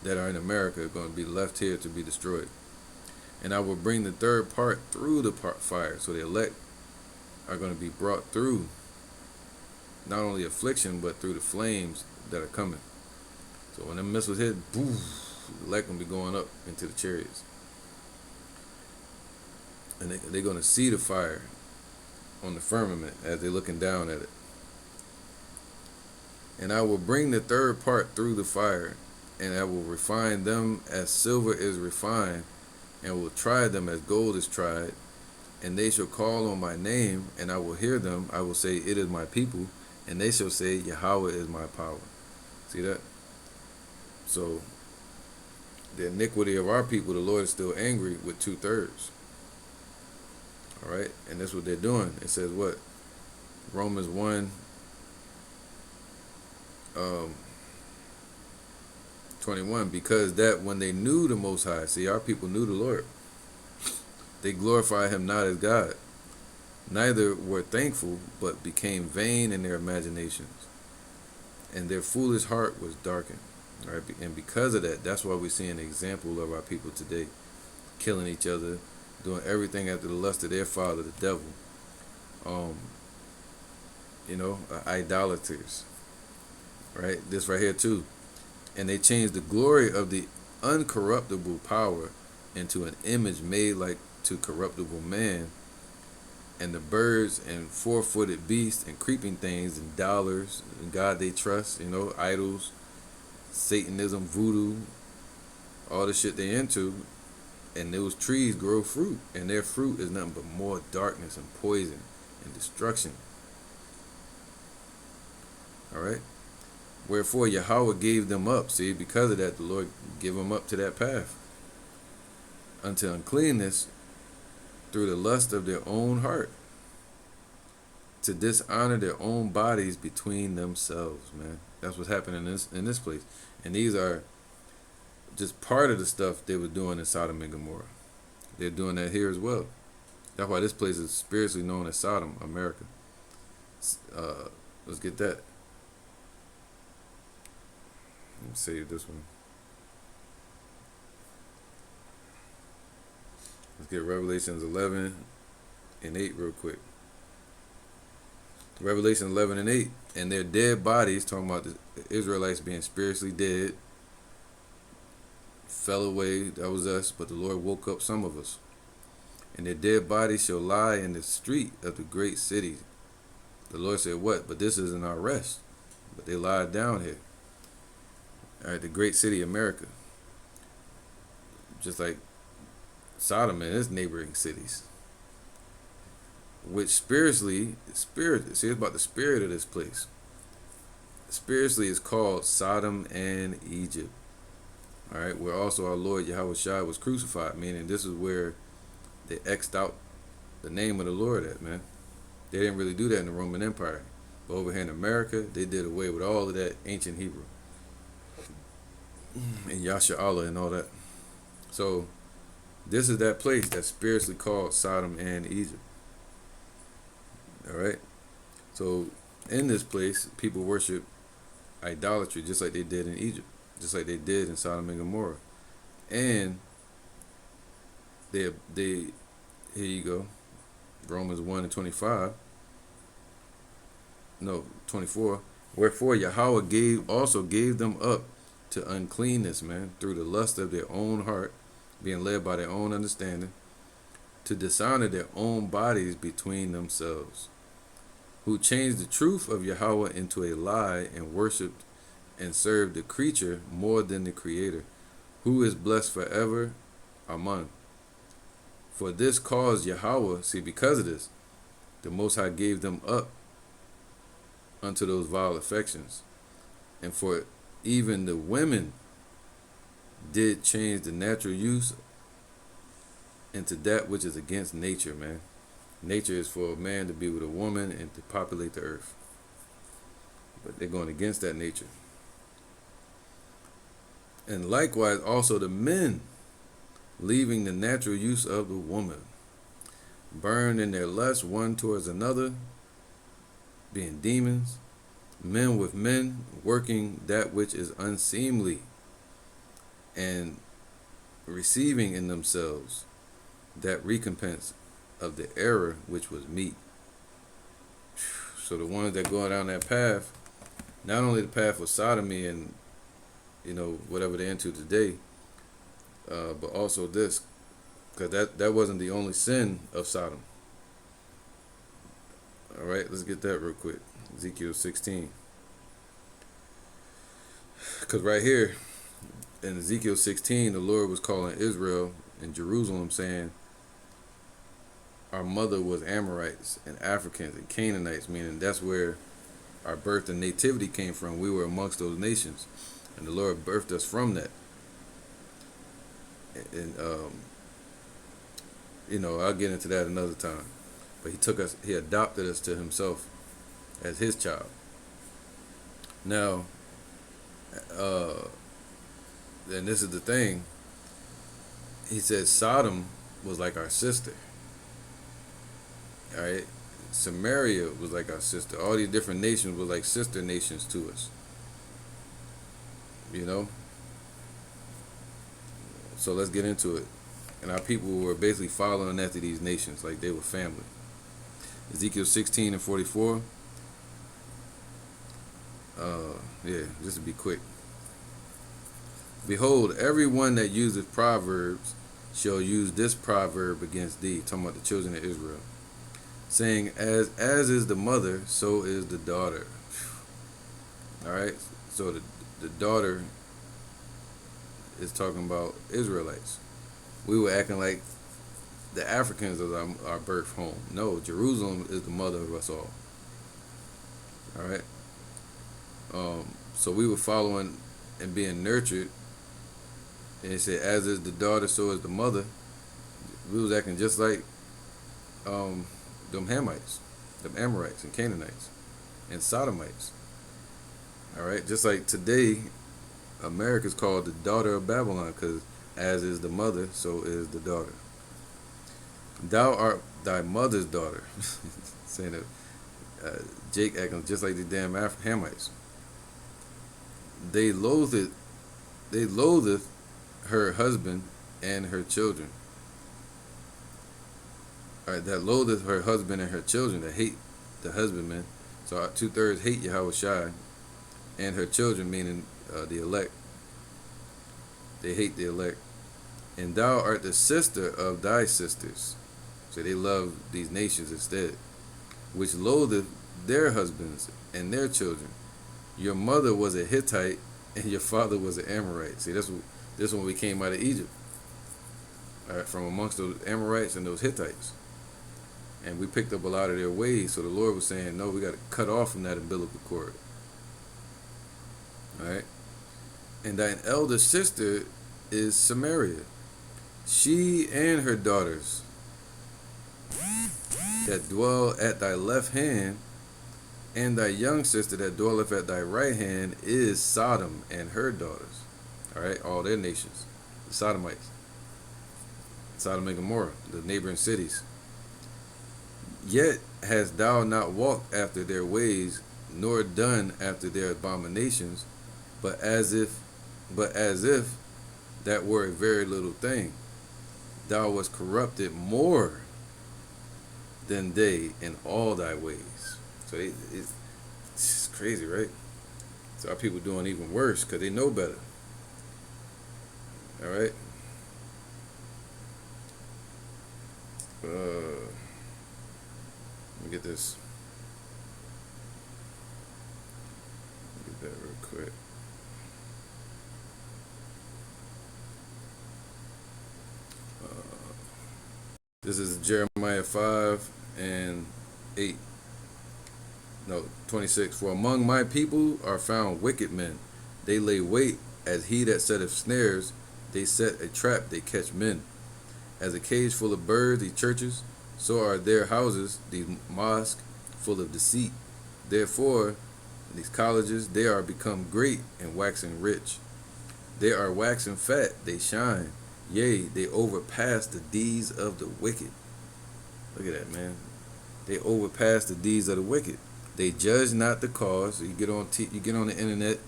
that are in America are going to be left here to be destroyed. And I will bring the third part through the fire. So the elect are going to be brought through not only affliction, but through the flames that are coming. So when them missiles hit, boom, the elect going to be going up into the chariots. And they're going to see the fire on the firmament as they're looking down at it. And I will bring the third part through the fire, and I will refine them as silver is refined, and will try them as gold is tried. And they shall call on my name, and I will hear them. I will say, it is my people, and they shall say, Yahweh is my power. See that? So the iniquity of our people, the Lord is still angry with 2/3. All right, and that's what they're doing. It says what? Romans 1, 21. Because that when they knew the Most High, see, our people knew the Lord, they glorified him not as God, neither were thankful, but became vain in their imaginations, and their foolish heart was darkened. All right, and because of that, that's why we see an example of our people today, killing each other, doing everything after the lust of their father, the devil. Idolaters. Right? This right here too. And they changed the glory of the uncorruptible power into an image made like to corruptible man, and the birds and four-footed beasts and creeping things and dollars and God they trust, idols, Satanism, voodoo, all the shit they into. And those trees grow fruit, and their fruit is nothing but more darkness and poison and destruction. All right? Wherefore Yahweh gave them up. See, because of that, the Lord gave them up to that path, unto uncleanness through the lust of their own heart, to dishonor their own bodies between themselves, man. That's what's happening in this place. And these are just part of the stuff they were doing in Sodom and Gomorrah. They're doing that here as well. That's why this place is spiritually known as Sodom, America. Let's get that. Let me save this one. Let's get Revelations 11 and 8 real quick. Revelation 11 and 8. And their dead bodies, talking about the Israelites being spiritually dead, fell away, that was us, but the Lord woke up some of us. And their dead bodies shall lie in the street of the great city. The Lord said, what? But this isn't our rest. But they lied down here. All right, the great city, America. Just like Sodom and its neighboring cities. Which spiritually, see, it's about the spirit of this place. Spiritually, it's called Sodom and Egypt. All right, where also our Lord Yahweh Shai was crucified, meaning this is where they X'd out the name of the Lord at, man. They didn't really do that in the Roman Empire. But over here in America, they did away with all of that ancient Hebrew. And Yasha Allah and all that. So, this is that place that's spiritually called Sodom and Egypt. All right? So, in this place, people worship idolatry just like they did in Egypt. Just like they did in Sodom and Gomorrah. And they here you go. Romans 1 and 25. No, 24. Wherefore Yahweh also gave them up to uncleanness, man, through the lust of their own heart, being led by their own understanding, to dishonor their own bodies between themselves, who changed the truth of Yahweh into a lie, and worshipped and served the creature more than the Creator, who is blessed forever. Amen. For this cause Yahweh, see, because of this, the Most High gave them up unto those vile affections. And for even the women did change the natural use into that which is against nature, man. Nature is for a man to be with a woman and to populate the earth. But they're going against that nature. And likewise also the men, leaving the natural use of the woman, burned in their lust one towards another, being demons, men with men, working that which is unseemly, and receiving in themselves that recompense of the error which was meet. So the ones that go down that path, not only the path of sodomy and whatever they're into today, but also this, because that wasn't the only sin of Sodom. All right, let's get that real quick. Ezekiel 16, because right here in Ezekiel 16, the Lord was calling Israel and Jerusalem, saying, our mother was Amorites and Africans and Canaanites, meaning that's where our birth and nativity came from. We were amongst those nations, and the Lord birthed us from that. And I'll get into that another time. But he adopted us to himself as his child. Now, and this is the thing. He said Sodom was like our sister. All right, Samaria was like our sister. All these different nations were like sister nations to us. So let's get into it. And our people were basically following after these nations like they were family. Ezekiel 16 and 44. Just to be quick. Behold, everyone that useth proverbs shall use this proverb against thee, talking about the children of Israel, saying, as is the mother, so is the daughter. All right, so the daughter is talking about Israelites. We were acting like the Africans are our birth home. No, Jerusalem is the mother of us all. All right. So we were following and being nurtured. And it said, as is the daughter, so is the mother. We was acting just like them Hamites, them Amorites and Canaanites and Sodomites. All right. Just like today, America's called the daughter of Babylon, because as is the mother, so is the daughter. Thou art thy mother's daughter. Saying that Jake acting just like the damn Hamites. They loathed her husband and her children. All right, that loatheth her husband and her children, that hate the husbandman. So 2/3 hate Yahweh Shai, and her children, meaning the elect. They hate the elect. And thou art the sister of thy sisters. So they love these nations instead, which loatheth their husbands and their children. Your mother was a Hittite, and your father was an Amorite. See, this when we came out of Egypt. All right, from amongst those Amorites and those Hittites. And we picked up a lot of their ways. So the Lord was saying, no, we got to cut off from that umbilical cord. All right. And thine elder sister is Samaria. She and her daughters that dwell at thy left hand, and thy young sister that dwelleth at thy right hand is Sodom and her daughters. All right, all their nations, the Sodomites, Sodom and Gomorrah, the neighboring cities. Yet hast thou not walked after their ways, nor done after their abominations, but as if that were a very little thing. Thou wast corrupted more than they in all thy ways. So it's crazy, right? So our people doing even worse because they know better. All right. Let me get this. Get that real quick. This is Jeremiah 5 and 8. No, 26. For among my people are found wicked men. They lay wait as he that setteth snares. They set a trap, they catch men. As a cage full of birds, these churches, so are their houses, these mosques, full of deceit. Therefore, these colleges, they are become great and waxing rich. They are waxing fat, they shine. Yea, they overpass the deeds of the wicked. Look at that, man. They overpass the deeds of the wicked. They judge not the cause. You get on you get on the internet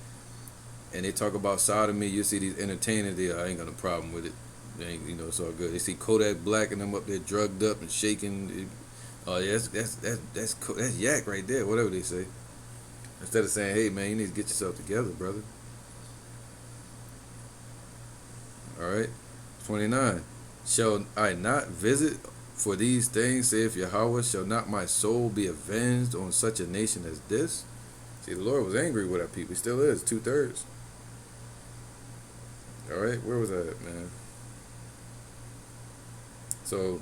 and they talk about sodomy. You see these entertainers. I ain't got no problem with it. They ain't, it's all good. They see Kodak Black and them up there drugged up and shaking. Oh yeah, that's yak right there. Whatever they say. Instead of saying, "Hey man, you need to get yourself together, brother." All right. 29. Shall I not visit for these things, saith Yahweh? Shall not my soul be avenged on such a nation as this? See, the Lord was angry with our people. He still is, 2/3. All right, where was I at, man? So,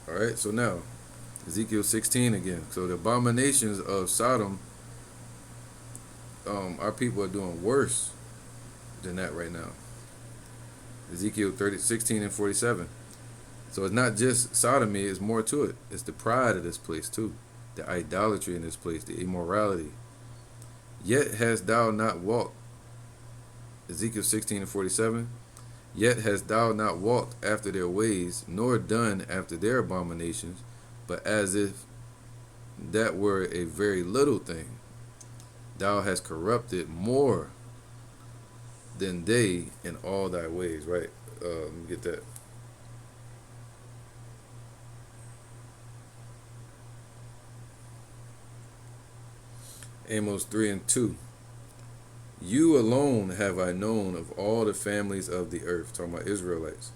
all right, so now, Ezekiel 16 again. So the abominations of Sodom, our people are doing worse than that right now. Ezekiel 16 and 47. So it's not just sodomy, it's more to it. It's the pride of this place too. The idolatry in this place, the immorality. Yet hast thou not walked, Ezekiel 16 and 47, yet hast thou not walked after their ways, nor done after their abominations, but as if that were a very little thing. Thou hast corrupted more than they in all thy ways, right? Let me get that. Amos 3 and 2. You alone have I known of all the families of the earth, talking about Israelites.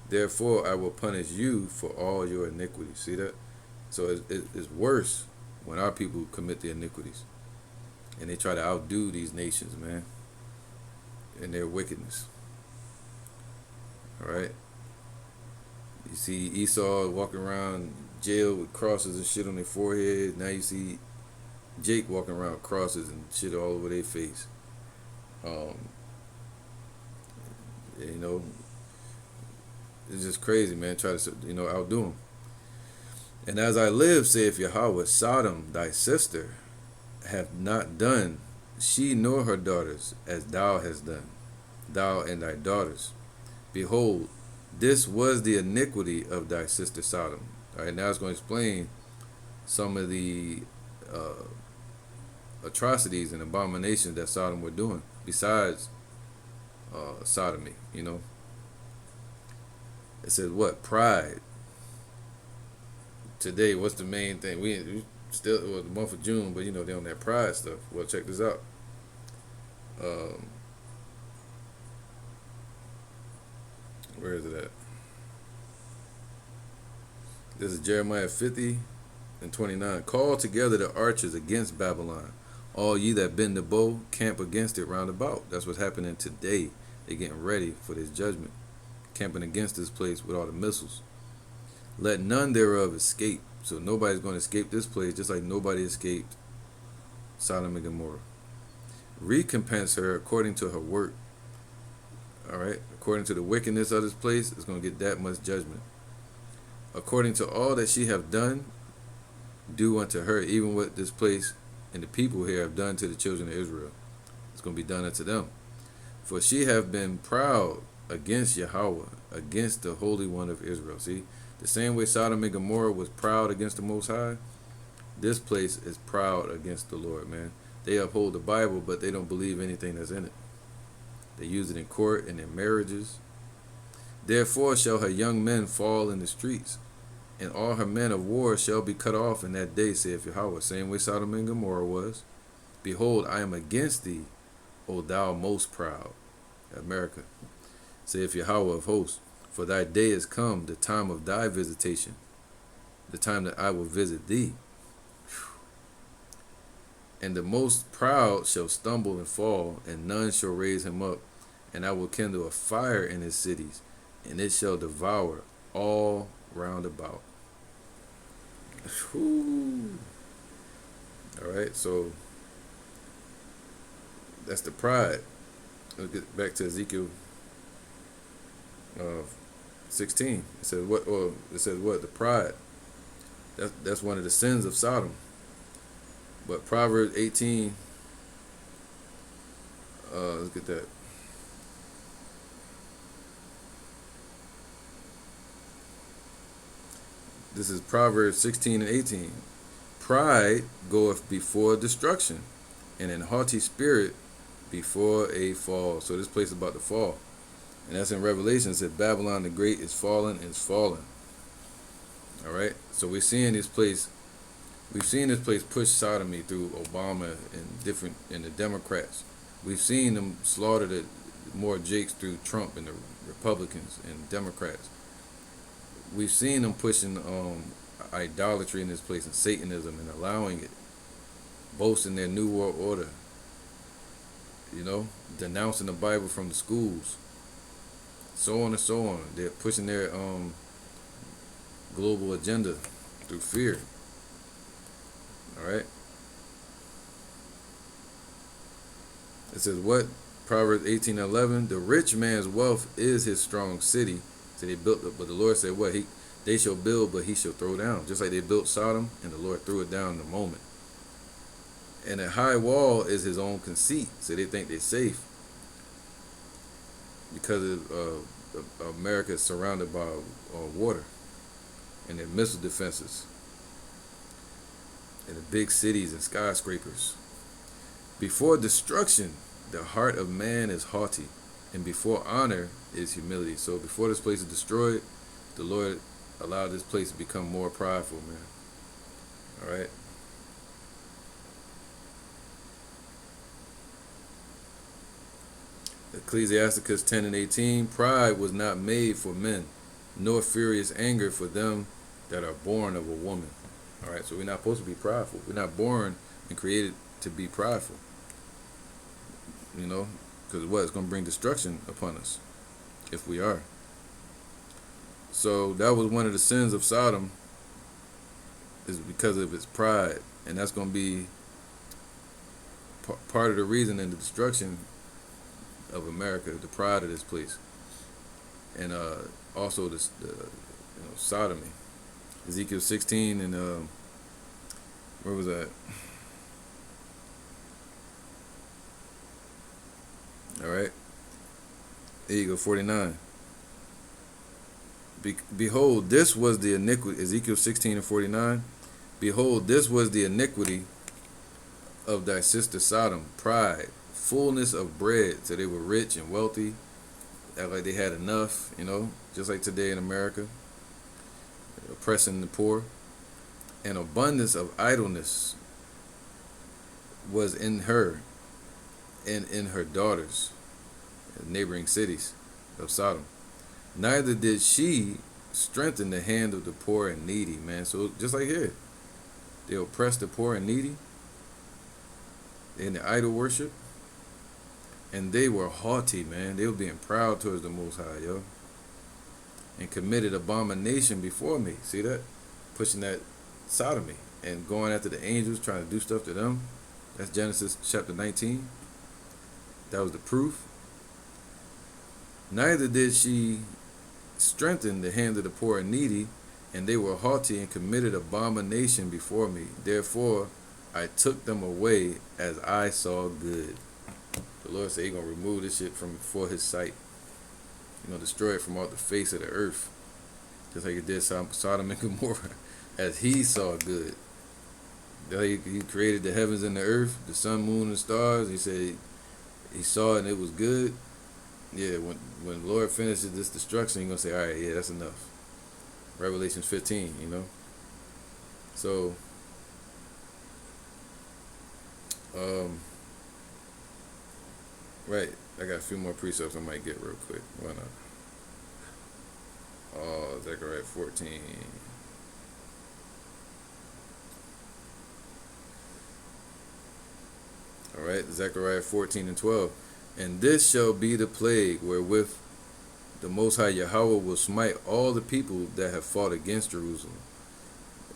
Therefore I will punish you for all your iniquities. See that? So it's worse when our people commit the iniquities. And they try to outdo these nations, man, in their wickedness. All right? You see Esau walking around jail with crosses and shit on their forehead. Now you see Jake walking around with crosses and shit all over their face. You know, it's just crazy, man. Try to, outdo them. And as I live, saith Yahweh, Sodom, thy sister, have not done, she nor her daughters, as thou hast done, thou and thy daughters. Behold, this was the iniquity of thy sister Sodom. All right, now it's going to explain some of the atrocities and abominations that Sodom were doing, besides sodomy, It says what? Pride. Today, what's the main thing? We still, the month of June, but they on that pride stuff. Well, check this out. Where is it at? This is Jeremiah 50 and 29. Call together the archers against Babylon. All ye that bend the bow, camp against it round about. That's what's happening today. They're getting ready for this judgment. Camping against this place with all the missiles. Let none thereof escape. So nobody's going to escape this place, just like nobody escaped Sodom and Gomorrah. Recompense her according to her work. All right? According to the wickedness of this place, it's going to get that much judgment. According to all that she have done, do unto her, even what this place and the people here have done to the children of Israel. It's going to be done unto them. For she have been proud against Yahweh, against the Holy One of Israel. See, the same way Sodom and Gomorrah was proud against the Most High, this place is proud against the Lord, man. They uphold the Bible, but they don't believe anything that's in it. They use it in court and in marriages. Therefore shall her young men fall in the streets, and all her men of war shall be cut off in that day, saith Yahweh. Same way Sodom and Gomorrah was. Behold, I am against thee, O thou most proud. America. Saith Yahweh of hosts. For thy day is come, the time of thy visitation, the time that I will visit thee. And the most proud shall stumble and fall, and none shall raise him up. And I will kindle a fire in his cities, and it shall devour all round about. Whew. All right, so that's the pride. Let's get back to Ezekiel 16. It says what? Or it says what? The pride. That's one of the sins of Sodom. But Proverbs 18. Let's get that. This is Proverbs 16 and 18. pride goeth before destruction, and an haughty spirit before a fall. So this place is about to fall. And that's in Revelation. It said Babylon the Great is fallen, is fallen. All right. So we're seeing this place. We've seen this place push sodomy through Obama and the Democrats. We've seen them slaughter more Jakes through Trump and the Republicans and Democrats. We've seen them pushing idolatry in this place and Satanism and allowing it, boasting their New World Order. Denouncing the Bible from the schools, so on and so on. They're pushing their global agenda through fear. All right. It says what? Proverbs 18:11. The rich man's wealth is his strong city. So they built it, but the Lord said what? They shall build, but he shall throw down. Just like they built Sodom, and the Lord threw it down in a moment. And a high wall is his own conceit. So they think they're safe because America is surrounded by water and their missile defenses and the big cities and skyscrapers. Before destruction, the heart of man is haughty, and before honor is humility. So before this place is destroyed, the Lord allowed this place to become more prideful, man. All right. Ecclesiasticus 10:18. Pride was not made for men, nor furious anger for them that are born of a woman. All right. So we're not supposed to be prideful. We're not born and created to be prideful. Because what? It's going to bring destruction upon us if we are. So that was one of the sins of Sodom, is because of its pride. And that's going to be part of the reason in the destruction of America, the pride of this place. And also the sodomy. Ezekiel 16 and where was that? All right. There you go, 49. Behold, this was the iniquity. Ezekiel 16 and 49. Behold, this was the iniquity of thy sister Sodom. Pride, fullness of bread. So they were rich and wealthy. Act like they had enough, just like today in America. Oppressing the poor. An abundance of idleness was in her and in her daughters, neighboring cities of Sodom. Neither did she strengthen the hand of the poor and needy, man. So just like here, they oppress the poor and needy in the idol worship. And they were haughty, man. They were being proud towards the Most High, yo. And committed abomination before me. See that? Pushing that sodomy and going after the angels, trying to do stuff to them. That's Genesis chapter 19. That was the proof. Neither did she strengthen the hand of the poor and needy, and they were haughty and committed abomination before me. Therefore, I took them away as I saw good. The Lord said He's going to remove this shit from before His sight. He's going to destroy it from off the face of the earth. Just like He did Sodom and Gomorrah, as He saw good. He created the heavens and the earth, the sun, moon, and stars. He said He saw it and it was good. Yeah, when the Lord finishes this destruction, He's going to say, all right, yeah, that's enough. Revelation 15, So, right, I got a few more precepts I might get real quick. Why not? Oh, Zechariah 14. All right, Zechariah 14 and 12. And this shall be the plague wherewith the Most High Yahweh will smite all the people that have fought against Jerusalem.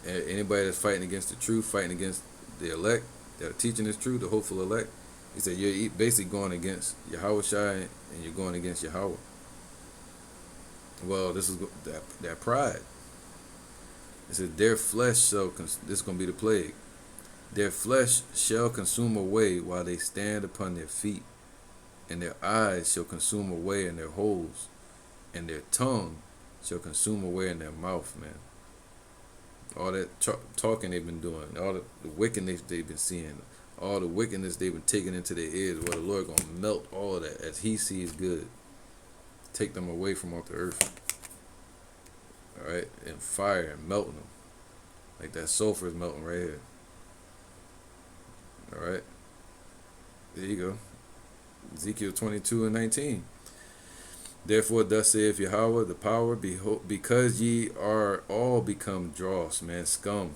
And anybody that's fighting against the truth, fighting against the elect, that are teaching this truth, the hopeful elect. He said you're basically going against Yahweh Shai and you're going against Yahweh. Well, this is that pride. It says their flesh shall, this is going to be the plague. Their flesh shall consume away while they stand upon their feet, and their eyes shall consume away in their holes, and their tongue shall consume away in their mouth, man. all that talking they've been doing, all the wickedness they've been seeing, all the wickedness they've been taking into their ears. Well, the Lord gonna melt all of that as He sees good, take them away from off the earth. All right, and fire and melting them like that sulfur is melting right here. All right, there you go. Ezekiel 22:19. Therefore, thus saith Yahweh, the power, behold, because ye are all become dross, man, scum.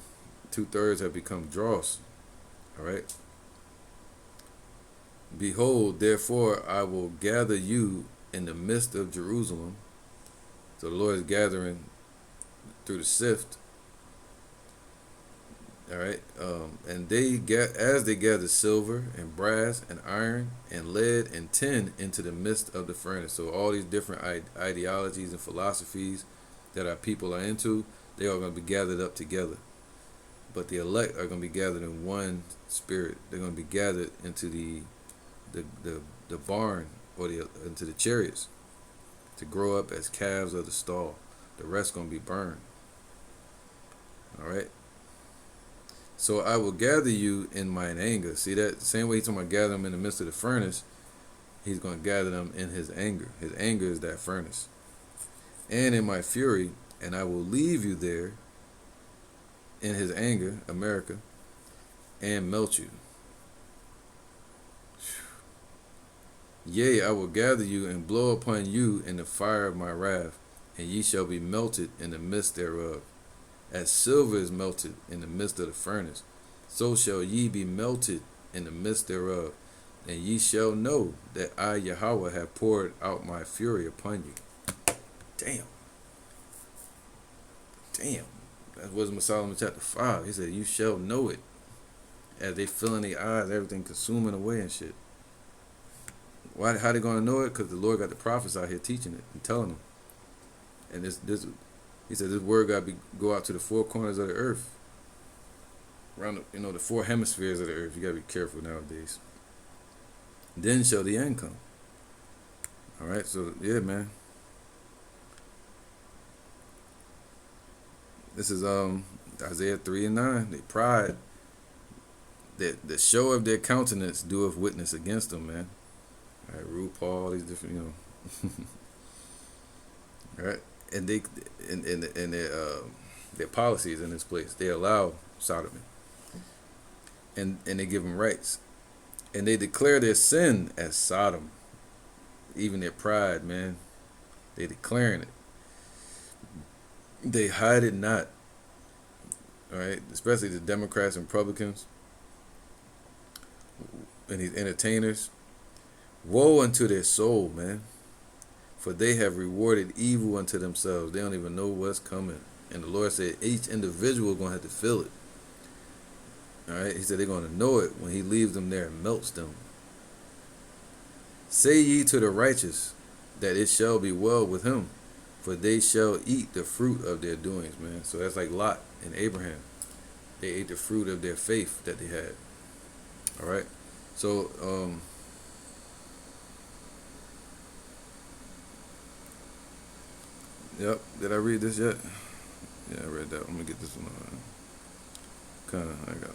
2/3 have become dross. All right. Behold, therefore, I will gather you in the midst of Jerusalem. So the Lord is gathering through the sift. All right. And they get as they gather silver and brass and iron and lead and tin into the midst of the furnace. So all these different ideologies and philosophies that our people are into, they are going to be gathered up together. But the elect are going to be gathered in one spirit. They're going to be gathered into the barn or into the chariots to grow up as calves of the stall. The rest going to be burned. All right. So I will gather you in mine anger. See that? Same way he's talking about gather them in the midst of the furnace, he's going to gather them in his anger. His anger is that furnace. And in my fury, and I will leave you there in his anger, America, and melt you. Yea, I will gather you and blow upon you in the fire of my wrath, and ye shall be melted in the midst thereof. As silver is melted in the midst of the furnace, so shall ye be melted in the midst thereof. And ye shall know that I, Yahweh, have poured out my fury upon you. Damn. That's Wisdom of Solomon chapter 5. He said, you shall know it. As they fill in their eyes, everything consuming away and shit. Why? How they going to know it? Because the Lord got the prophets out here teaching it and telling them. And this he said, this word got to go out to the four corners of the earth. Around the four hemispheres of the earth. You got to be careful nowadays. Then shall the end come. All right, so yeah, man. This is Isaiah 3:9. They pride, that the show of their countenance doeth witness against them, man. All right, RuPaul, all these different, all right, and they in their policies in this place, they allow sodomy, and they give them rights, and they declare their sin as Sodom. Even their pride, man, they declaring it. They hide it not. All right, especially the Democrats and Republicans and these entertainers. Woe unto their soul, man, for they have rewarded evil unto themselves. They don't even know what's coming. And the Lord said each individual is going to have to feel it. All right, he said they're going to know it when he leaves them there and melts them. Say ye to the righteous that it shall be well with him, for they shall eat the fruit of their doings, man. So that's like Lot and Abraham. They ate the fruit of their faith that they had. All right. So, yep. Did I read this yet? Yeah, I read that. I'm gonna get this one. I got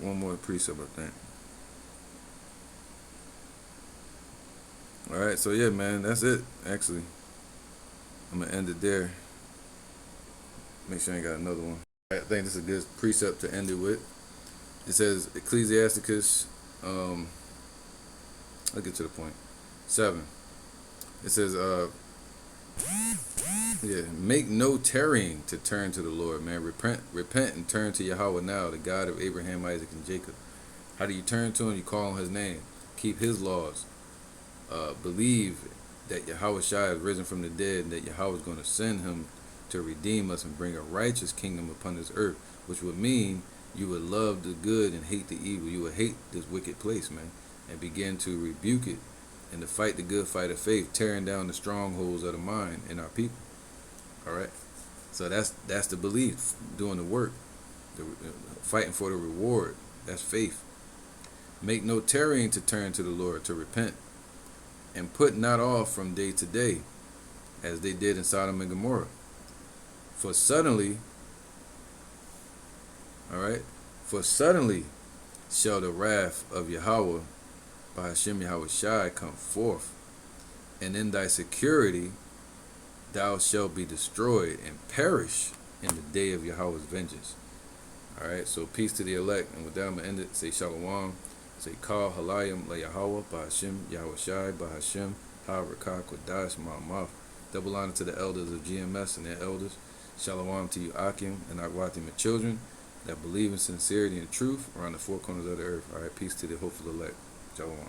one more precept, I think. All right. So yeah, man, that's it. Actually, I'm gonna end it there. Make sure I ain't got another one. I think this is a good precept to end it with. It says Ecclesiasticus. I'll get to the point. 7. It says, make no tarrying to turn to the Lord, man. Repent and turn to Yahweh now, the God of Abraham, Isaac, and Jacob. How do you turn to him? You call on his name. Keep his laws. Believe that Yahweh Shai is risen from the dead and that Yahweh is going to send him to redeem us and bring a righteous kingdom upon this earth, which would mean you would love the good and hate the evil. You would hate this wicked place, man, and begin to rebuke it and to fight the good fight of faith, tearing down the strongholds of the mind in our people. All right, so that's the belief, doing the work, fighting for the reward. That's faith. Make no tarrying to turn to the Lord, to repent, and put not off from day to day, as they did in Sodom and Gomorrah. For suddenly Alright? For suddenly shall the wrath of Yahweh by Hashem Yahweh Shai come forth, and in thy security thou shalt be destroyed and perish in the day of Yahweh's vengeance. Alright, so peace to the elect, and with that I'm going to end it. Say Shalom, say Kal Halayim La Yahweh by Hashem Yahweh Shai by Hashem Ha Rakah Kodash Ma'amaf. Double honor to the elders of GMS and their elders. Shalom to you Akim and Akwatim and children that believe in sincerity and truth around the four corners of the earth. Alright, peace to the hopeful elect. Shalom.